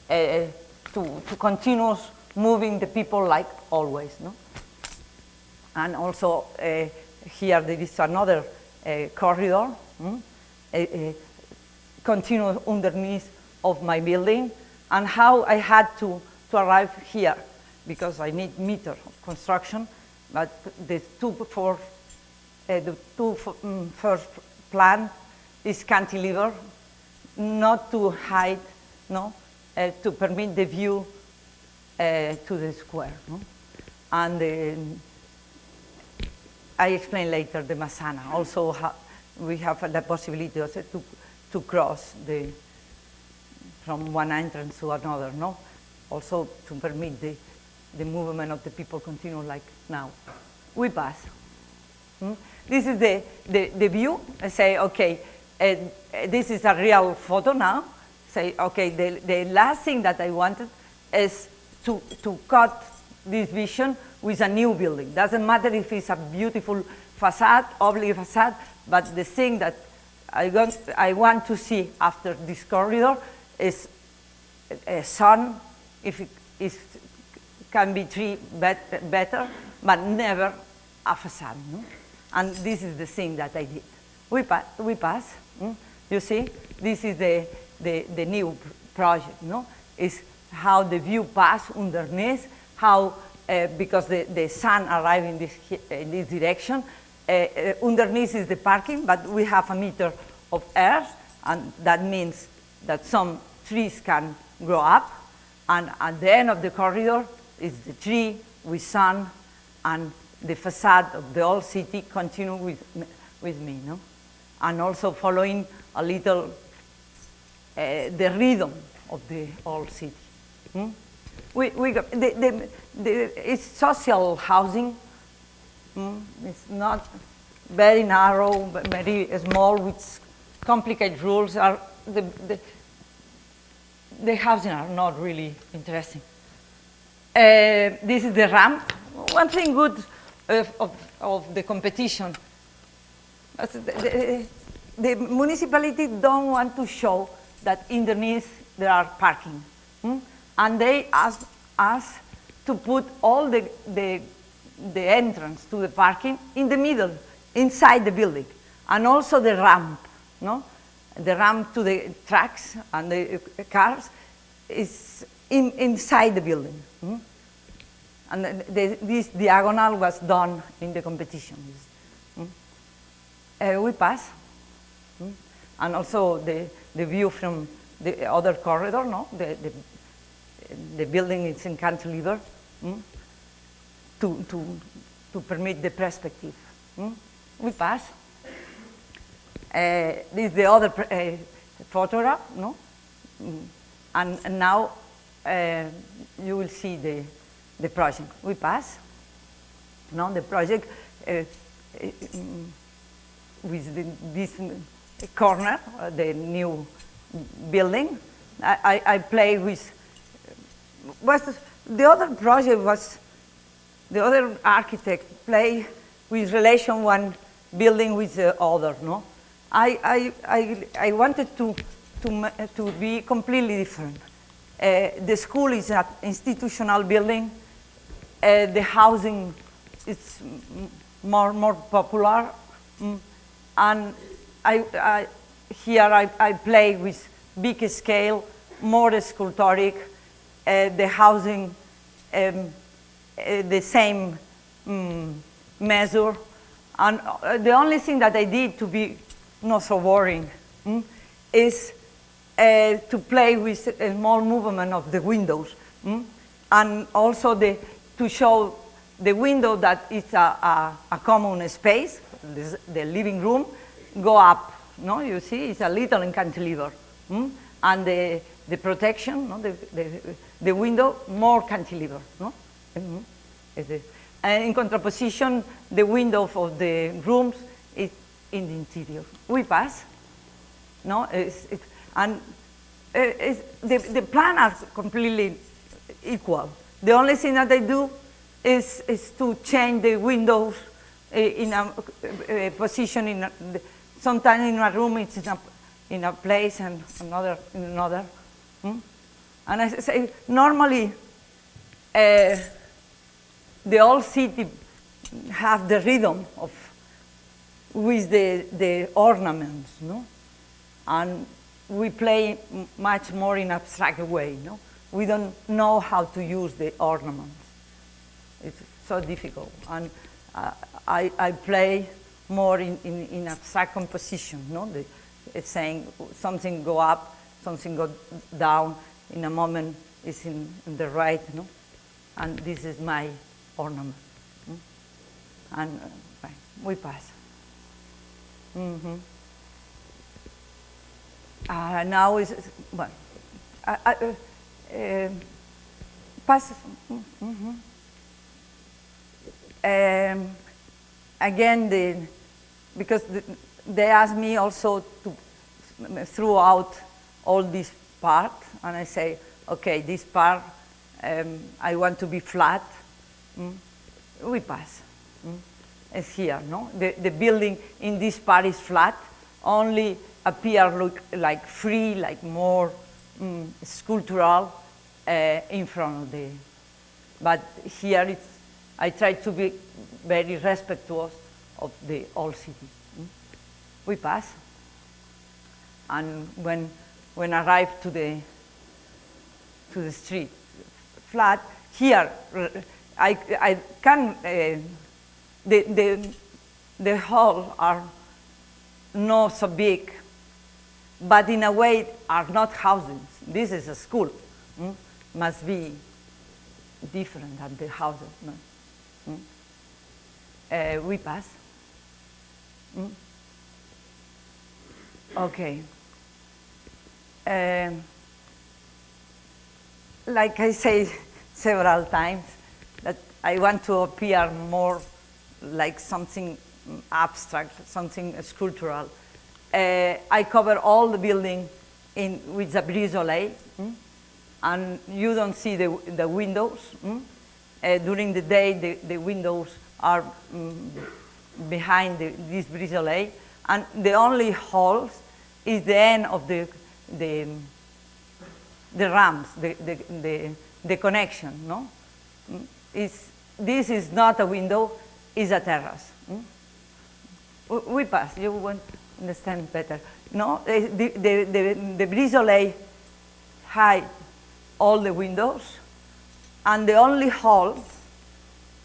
to continue moving the people like always, no? And also here there is another corridor, continue underneath of my building, and how I had to arrive here, because I need meter of construction, but the first plan is cantilever, not to hide, no, to permit the view to the square, no? And I explain later the Masana. Also, we have the possibility also to cross from one entrance to another, no? Also to permit the movement of the people continue like now. We pass. This is the view. I say, okay, this is a real photo now. Say, okay, the last thing that I wanted is to cut this vision with a new building. Doesn't matter if it's a beautiful facade, ugly facade, but the thing that I want to see after this corridor is a sun, if it can be tree better, but never a facade. No? And this is the thing that I did. We pass. You see, this is the new project. No, is how the view pass underneath. How because the sun arrives in this direction. Underneath is the parking, but we have a meter of air, and that means that some trees can grow up. And at the end of the corridor is the tree with sun, and the facade of the old city continue with me, no? And also following a little the rhythm of the old city. We got it's social housing. It's not very narrow, but very small with complicated rules. The housing are not really interesting. This is the ramp. One thing good of the competition, the municipality don't want to show that underneath there are parking. And they ask us to put all the entrance to the parking in the middle, inside the building, and also the ramp, no? The ramp to the trucks and the cars is inside the building. And this diagonal was done in the competition. We pass. And also the view from the other corridor, no? The building is in cantilever to permit the perspective. We pass. This is the other photograph, no? And now you will see the project. We pass. No, the project with this corner, the new building. I play with. The other project was the other architect play with relation one building with the other. No, I wanted to be completely different. The school is an institutional building. The housing is more popular, and here I play with big scale, more sculptoric. The housing, the same measure, and the only thing that I did to be not so boring is to play with a small movement of the windows, and also to show the window that is a common space, the living room, go up. No, you see, it's a little in cantilever, and the protection, no, the window more cantilever, no. And in contraposition, the window of the rooms is in the interior. We pass, no, the plan are completely equal. The only thing that I do is to change the windows in a position sometimes in a room it's in a place and another in another. And I say normally the old city have the rhythm with the ornaments, no? And we play much more in abstract way, no? We don't know how to use the ornaments. It's so difficult. And I play more in abstract composition, no? It's saying something go up, something go down, in a moment is in the right, no? And this is my ornament. And right, we pass. Now is, well, pass. Again, because they asked me also to throughout all this part, and I say, okay, this part I want to be flat. We pass. It's here, no? The building in this part is flat, only look like free, like more sculptural in front of the. But here I try to be very respectful of the old city. We pass, and when arrive to the street, flat here, I can the hall are not so big, but in a way are not houses. This is a school. Must be different than the houses. No? We pass. Okay. Like I say several times, that I want to appear more like something abstract, something sculptural. I cover all the building with the brise-soleil, and you don't see the windows. During the day, the windows are behind this brise-soleil, and the only holes is the end of the ramps, the connection. No, this is not a window; it's a terrace. We pass. You won't understand better. No, the brise-soleil hide all the windows, and the only hole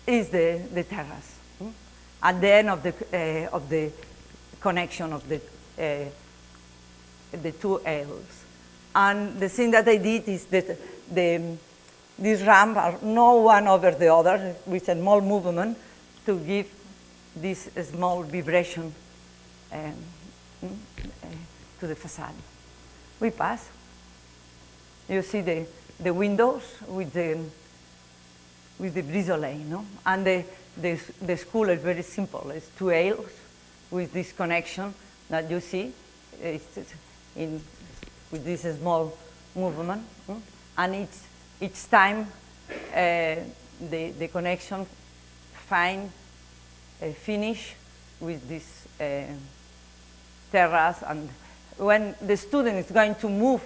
is the terrace. At the end of the connection of the two aisles. And the thing that I did is that these ramps are no one over the other with a small movement to give this small vibration to the facade. We pass. You see the windows with the brise-soleil, no? And the school is very simple. It's two aisles with this connection that you see with this small movement. And each time the connection finish with this terrace. And when the student is going to move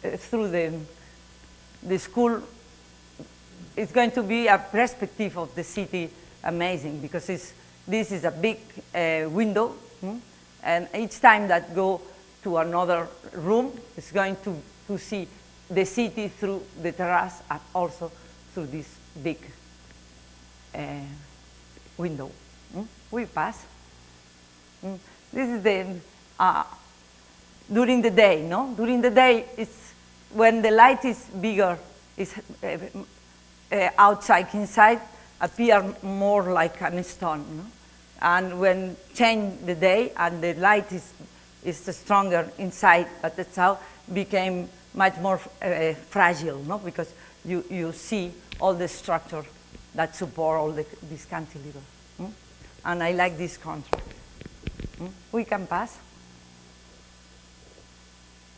through the school, it's going to be a perspective of the city amazing, because this is a big window, and each time that go to another room, it's going to see the city through the terrace and also through this big window. We pass. This is during the day, no? During the day, it's when the light is bigger, it's outside, inside, appear more like a stone. No? And when change the day and the light is stronger inside, but that's how became much more fragile, no? Because you see all the structure that support all this cantilever. And I like this contrast. We can pass.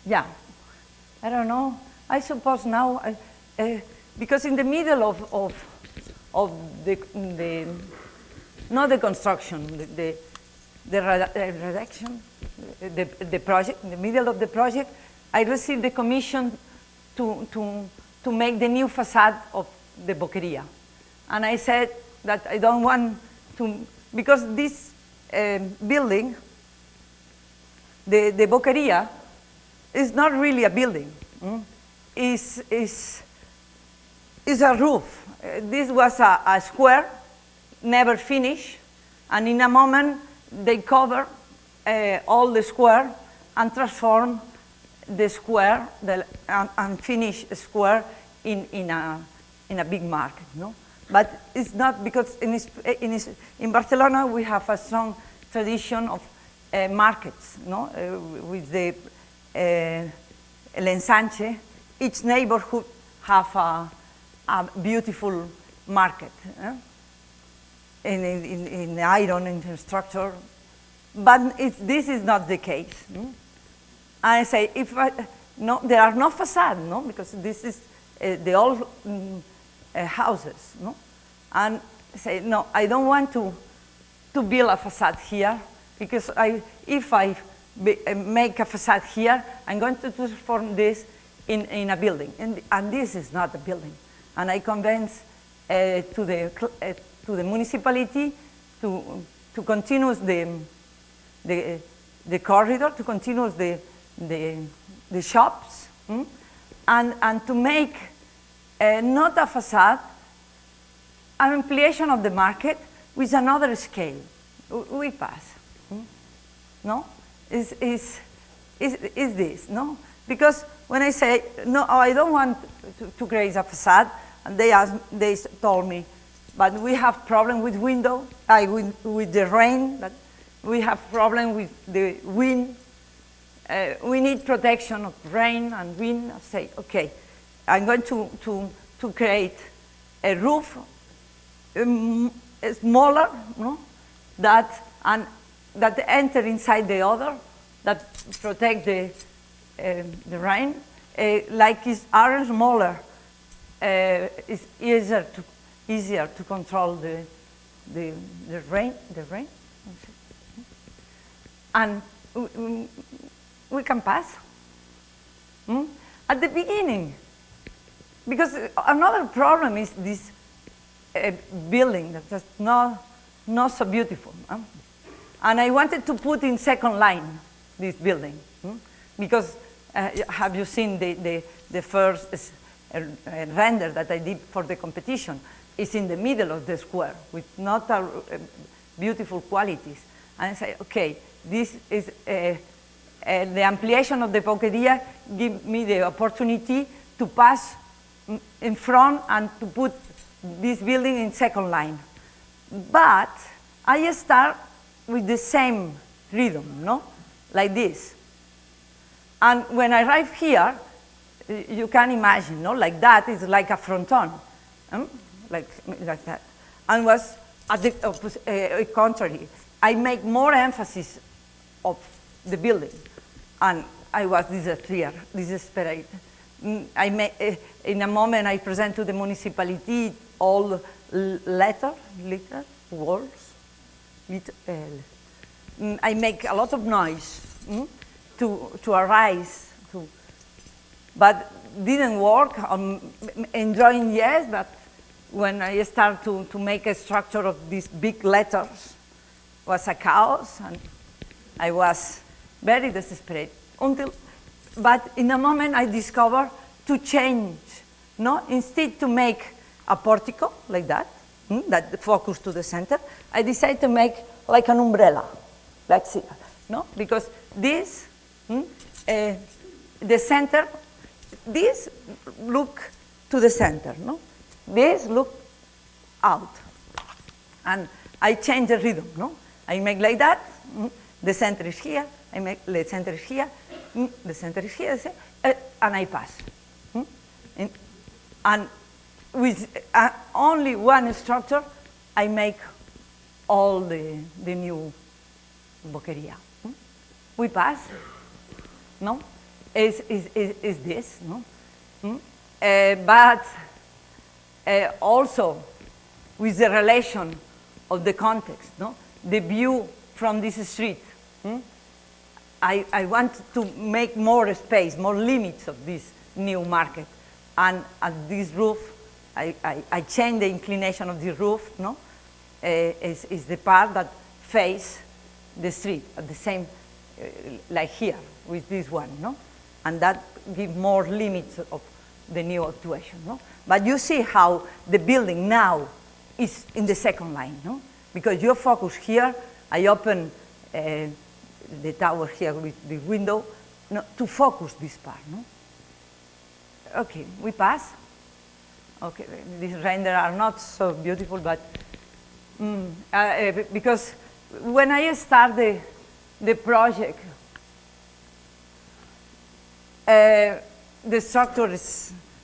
Yeah, I don't know. I suppose now, because in the middle of the not the construction, the redaction, the project, in the middle of the project, I received the commission to make the new facade of the Boqueria. And I said that I don't want to, because this building, the Boqueria, is not really a building. It's a roof. This was a square, never finished, and in a moment they cover all the square and transform the square, the unfinished square, in a big market. No? But it's not, because in Barcelona we have a strong tradition of markets, no? With the l'ensanche. Each neighborhood have a beautiful market in iron, in structure. But this is not the case. I say, there are no facade, no? Because this is the old houses, no? And say, no, I don't want to build a facade here, because if I make a facade here, I'm going to transform this in a building, and this is not a building. And I convinced to the municipality to continue the corridor, to continue the shops, and to make not a facade, an ampliation of the market with another scale. We pass. No? Is this, no? Because when I say, no, I don't want to create a facade, and they told me, but we have problem with window, with the rain, but we have problem with the wind. We need protection of rain and wind. I say, okay, I'm going to create a roof smaller, no? that enter inside the other, that protect the rain, like are smaller, it's easier to control the rain, and we can pass. At the beginning, because another problem is this building that's not so beautiful. And I wanted to put in second line this building, because have you seen the first render that I did for the competition? is in the middle of the square with not beautiful qualities. And I say, okay, this is the ampliation of the Boqueria give me the opportunity to pass in front and to put this building in second line. But I start with the same rhythm, no? Like this. And when I arrive here, you can imagine, no? Like that is like a fronton, like that. And was at the contrary. I make more emphasis of the building, and I was desperate. In a moment, I present to the municipality all letters, words. I make a lot of noise to arise, but didn't work. Enjoying, yes, but when I start to make a structure of these big letters, was a chaos, and I was very desperate. But in a moment I discovered to change, no? Instead to make a portico like that, that focus to the center, I decided to make like an umbrella, like here, no? Because this, the center, this look to the center, no? This look out, and I change the rhythm, no? I make like that, the center is here, I make the center is here, the center is here, and I pass. And with only one structure, I make all the new Boqueria. We pass, no? Is this, no? But also with the relation of the context, no? The view from this street. I want to make more space, more limits of this new market. And at this roof, I change the inclination of the roof, no? Is the part that face the street at the same, like here, with this one, no? And that gives more limits of the new actuation, no? But you see how the building now is in the second line, no? Because you focus here, I open the tower here with the window, no, to focus this part, no? Okay, we pass. Okay, these renders are not so beautiful, but because when I start the project, the structure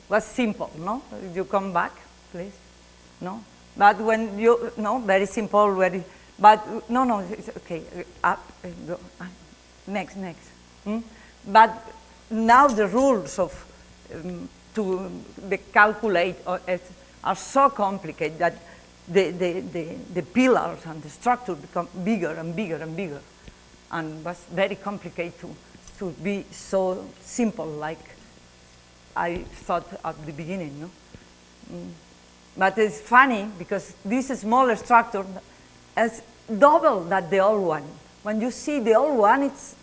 was simple, no? You come back, please, no? But when you, no, very simple, very, but no, it's okay, up, go, next. But now the rules of, to calculate are so complicated that the pillars and the structure become bigger and bigger and bigger. And was very complicated to be so simple like I thought at the beginning, no? But it's funny because this smaller structure is double than the old one. When you see the old one, it's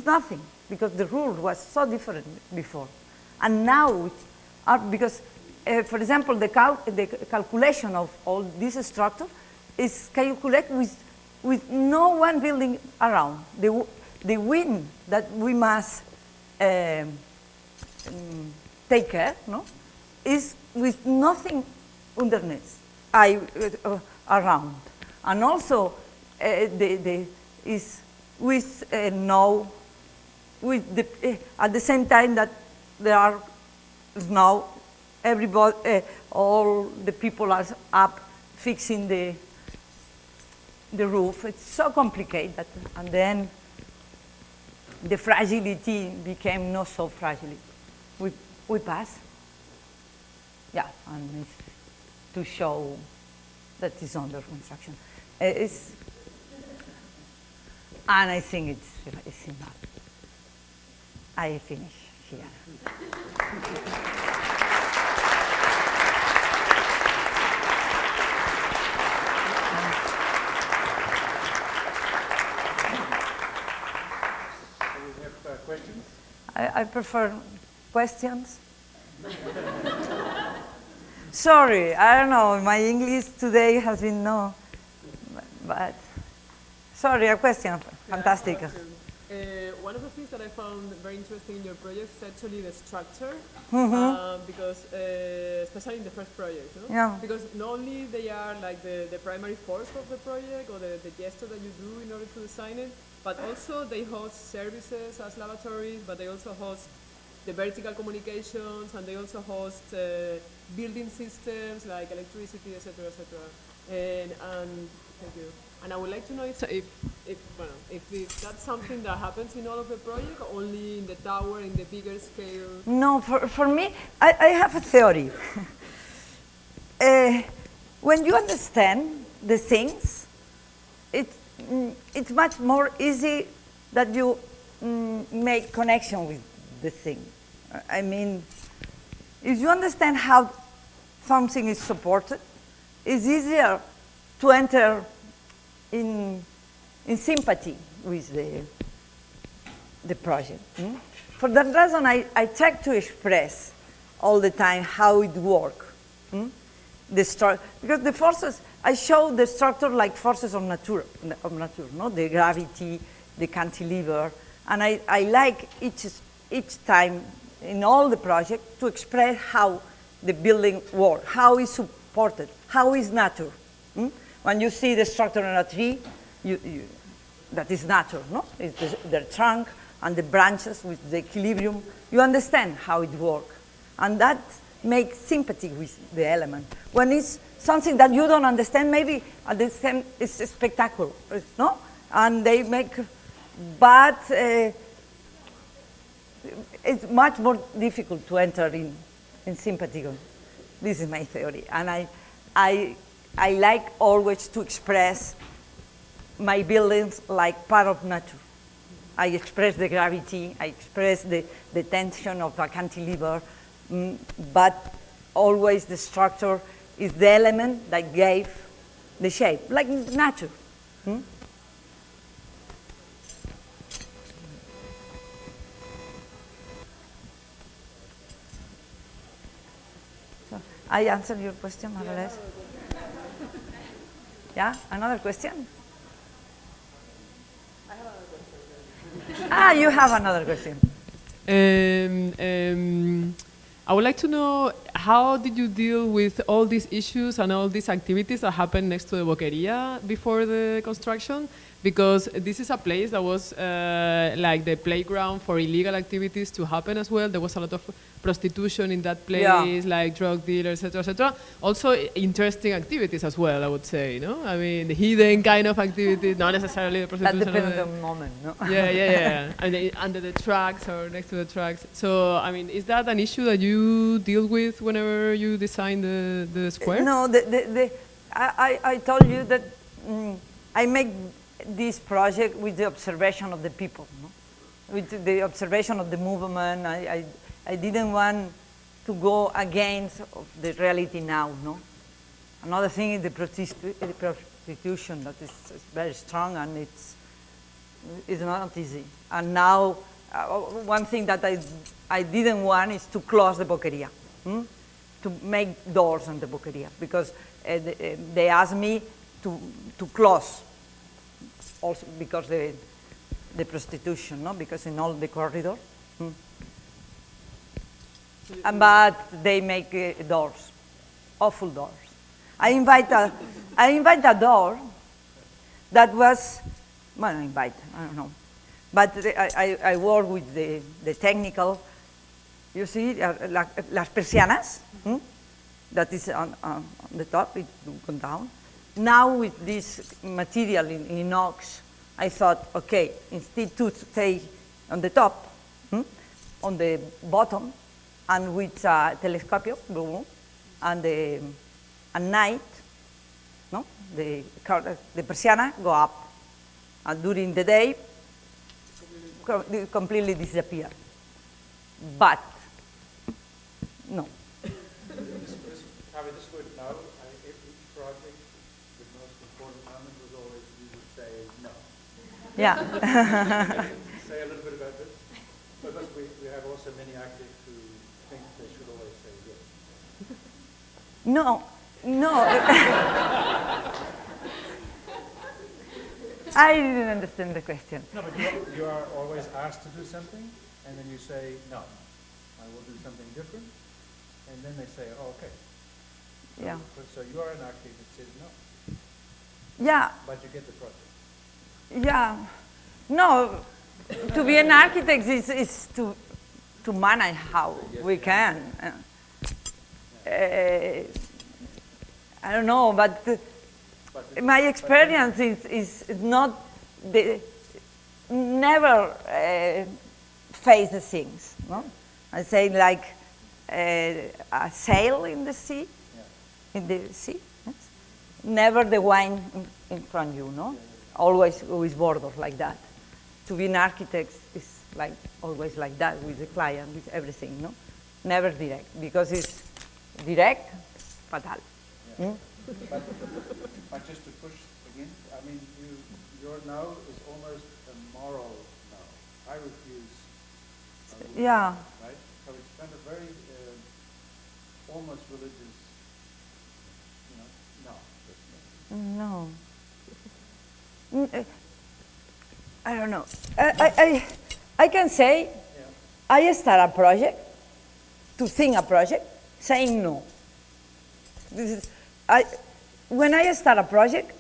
nothing because the rule was so different before. And now, because, for example, the calculation of all this structure is calculated with no one building around. The wind that we must take care, no, is with nothing underneath, around, and also is with no, with the at the same time that there are snow, everybody, all the people are up fixing the roof. It's so complicated that, and then the fragility became not so fragile. We pass. Yeah, and it's to show that it's under construction. And I think it's enough. I finish here. We have questions? I prefer questions. Sorry, I don't know. My English today has been no, but sorry, a question. Fantastic. One of the things that I found very interesting in your project is actually the structure, because especially in the first project, no? Yeah. Because not only they are like the primary force of the project or the gesture that you do in order to design it, but also they host services as laboratories, but they also host the vertical communications, and they also host building systems like electricity, etc., etc. And thank you. And I would like to know if that's something that happens in all of the project, or only in the tower, in the bigger scale. No, for me, I have a theory. When you understand the things, it's much more easy that you make connection with the thing. I mean, if you understand how something is supported, it's easier to enter in sympathy with the project. For that reason, I try to express all the time how it works. Because the forces, I show the structure like forces of nature, no? The gravity, the cantilever, and I like each time in all the project to express how the building works, how it's supported, how is nature. When you see the structure in a tree, that is nature, no? It's the trunk and the branches with the equilibrium. You understand how it works. And that makes sympathy with the element. When it's something that you don't understand, maybe at the same, it's a spectacle, no? And they make, but it's much more difficult to enter in sympathy. This is my theory. And I like always to express my buildings like part of nature. I express the gravity, I express the tension of a cantilever, but always the structure is the element that gave the shape, like nature. So I answered your question, more or less. Yeah, another question? I have another question. Ah, you have another question. I would like to know, how did you deal with all these issues and all these activities that happened next to the Boqueria before the construction? Because this is a place that was like the playground for illegal activities to happen as well. There was a lot of prostitution in that place, like drug dealers, etc., etc. Also interesting activities as well, I would say, no? I mean, the hidden kind of activities, not necessarily the prostitution. That depends on the moment, no? Yeah. I mean, under the tracks or next to the tracks. So, I mean, is that an issue that you deal with whenever you design the square? No, I told you that I make this project with the observation of the people, no? With the observation of the movement. I didn't want to go against the reality now, no? Another thing is the prostitution that is very strong, and it's not easy. And now, one thing that I didn't want is to close the Boqueria, to make doors on the Boqueria, because they asked me to close, also because the prostitution, no? Because in all the corridor. But they make doors, awful doors. I invite a door that was, well, I don't know. But I work with the technical, you see, las persianas, that is on the top, it will go down. Now with this material in inox, I thought, okay, instead to stay on the top, on the bottom, and with telescopio, and at night, no, the persiana go up, and during the day, completely disappear. But no. Harry, this would know. Each project, the most important moment was always you would say no. Yeah. Say a little bit about this, because we have also many architects who think they should always say yes. No, no. I didn't understand the question. No, but you are always asked to do something, and then you say, no, I will do something different, and then they say, oh, okay. So, Yeah. So you are an architect that says no, Yeah, but you get the project. yeah. No, to be an architect is to manage how we can. I don't know, but my experience is not never face the things. No, I say like a sail in the sea, in the sea. Yes? Never the wine in front of you. No, always with borders like that. To be an architect is like always like that with the client, with everything. No, never direct, because it's direct, fatal. Yeah. But just to push again, I mean, your no is almost a moral no. I refuse. Yeah. Right? So it's kind of very almost religious, no. No. I don't know. I can say I start a project, to think a project, saying no. When I start a project,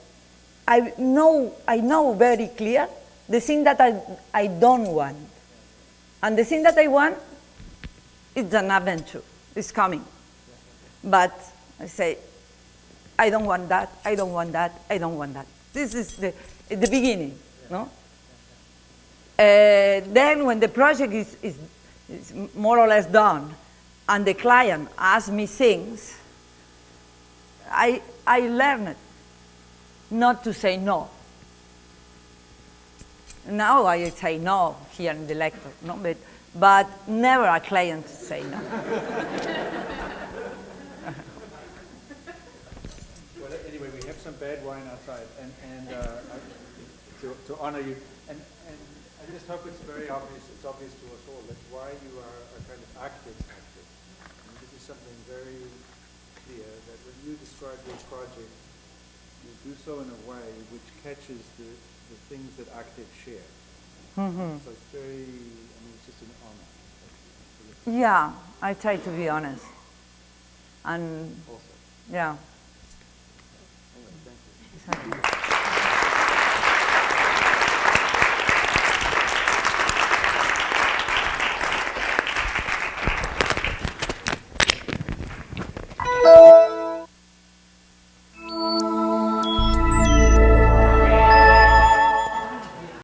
I know very clear the thing that I don't want. And the thing that I want, it's an adventure. It's coming. But I say, I don't want that, I don't want that, I don't want that. This is the beginning, no? Then when the project is more or less done, and the client asks me things, I learned not to say no. Now I say no here in the lecture, no? But never a client say no. Well, anyway, we have some bad wine outside, and to honor you, and I just hope it's very obvious. It's obvious to us all that why you are a kind of architect's actor. And this is something very clear that when you describe your project, you do so in a way which catches the things that architects share. Mm-hmm. So it's very, I mean, it's just an honor. Yeah, I try to be honest. And Also. yeah. Anyway, thank you. Thank you.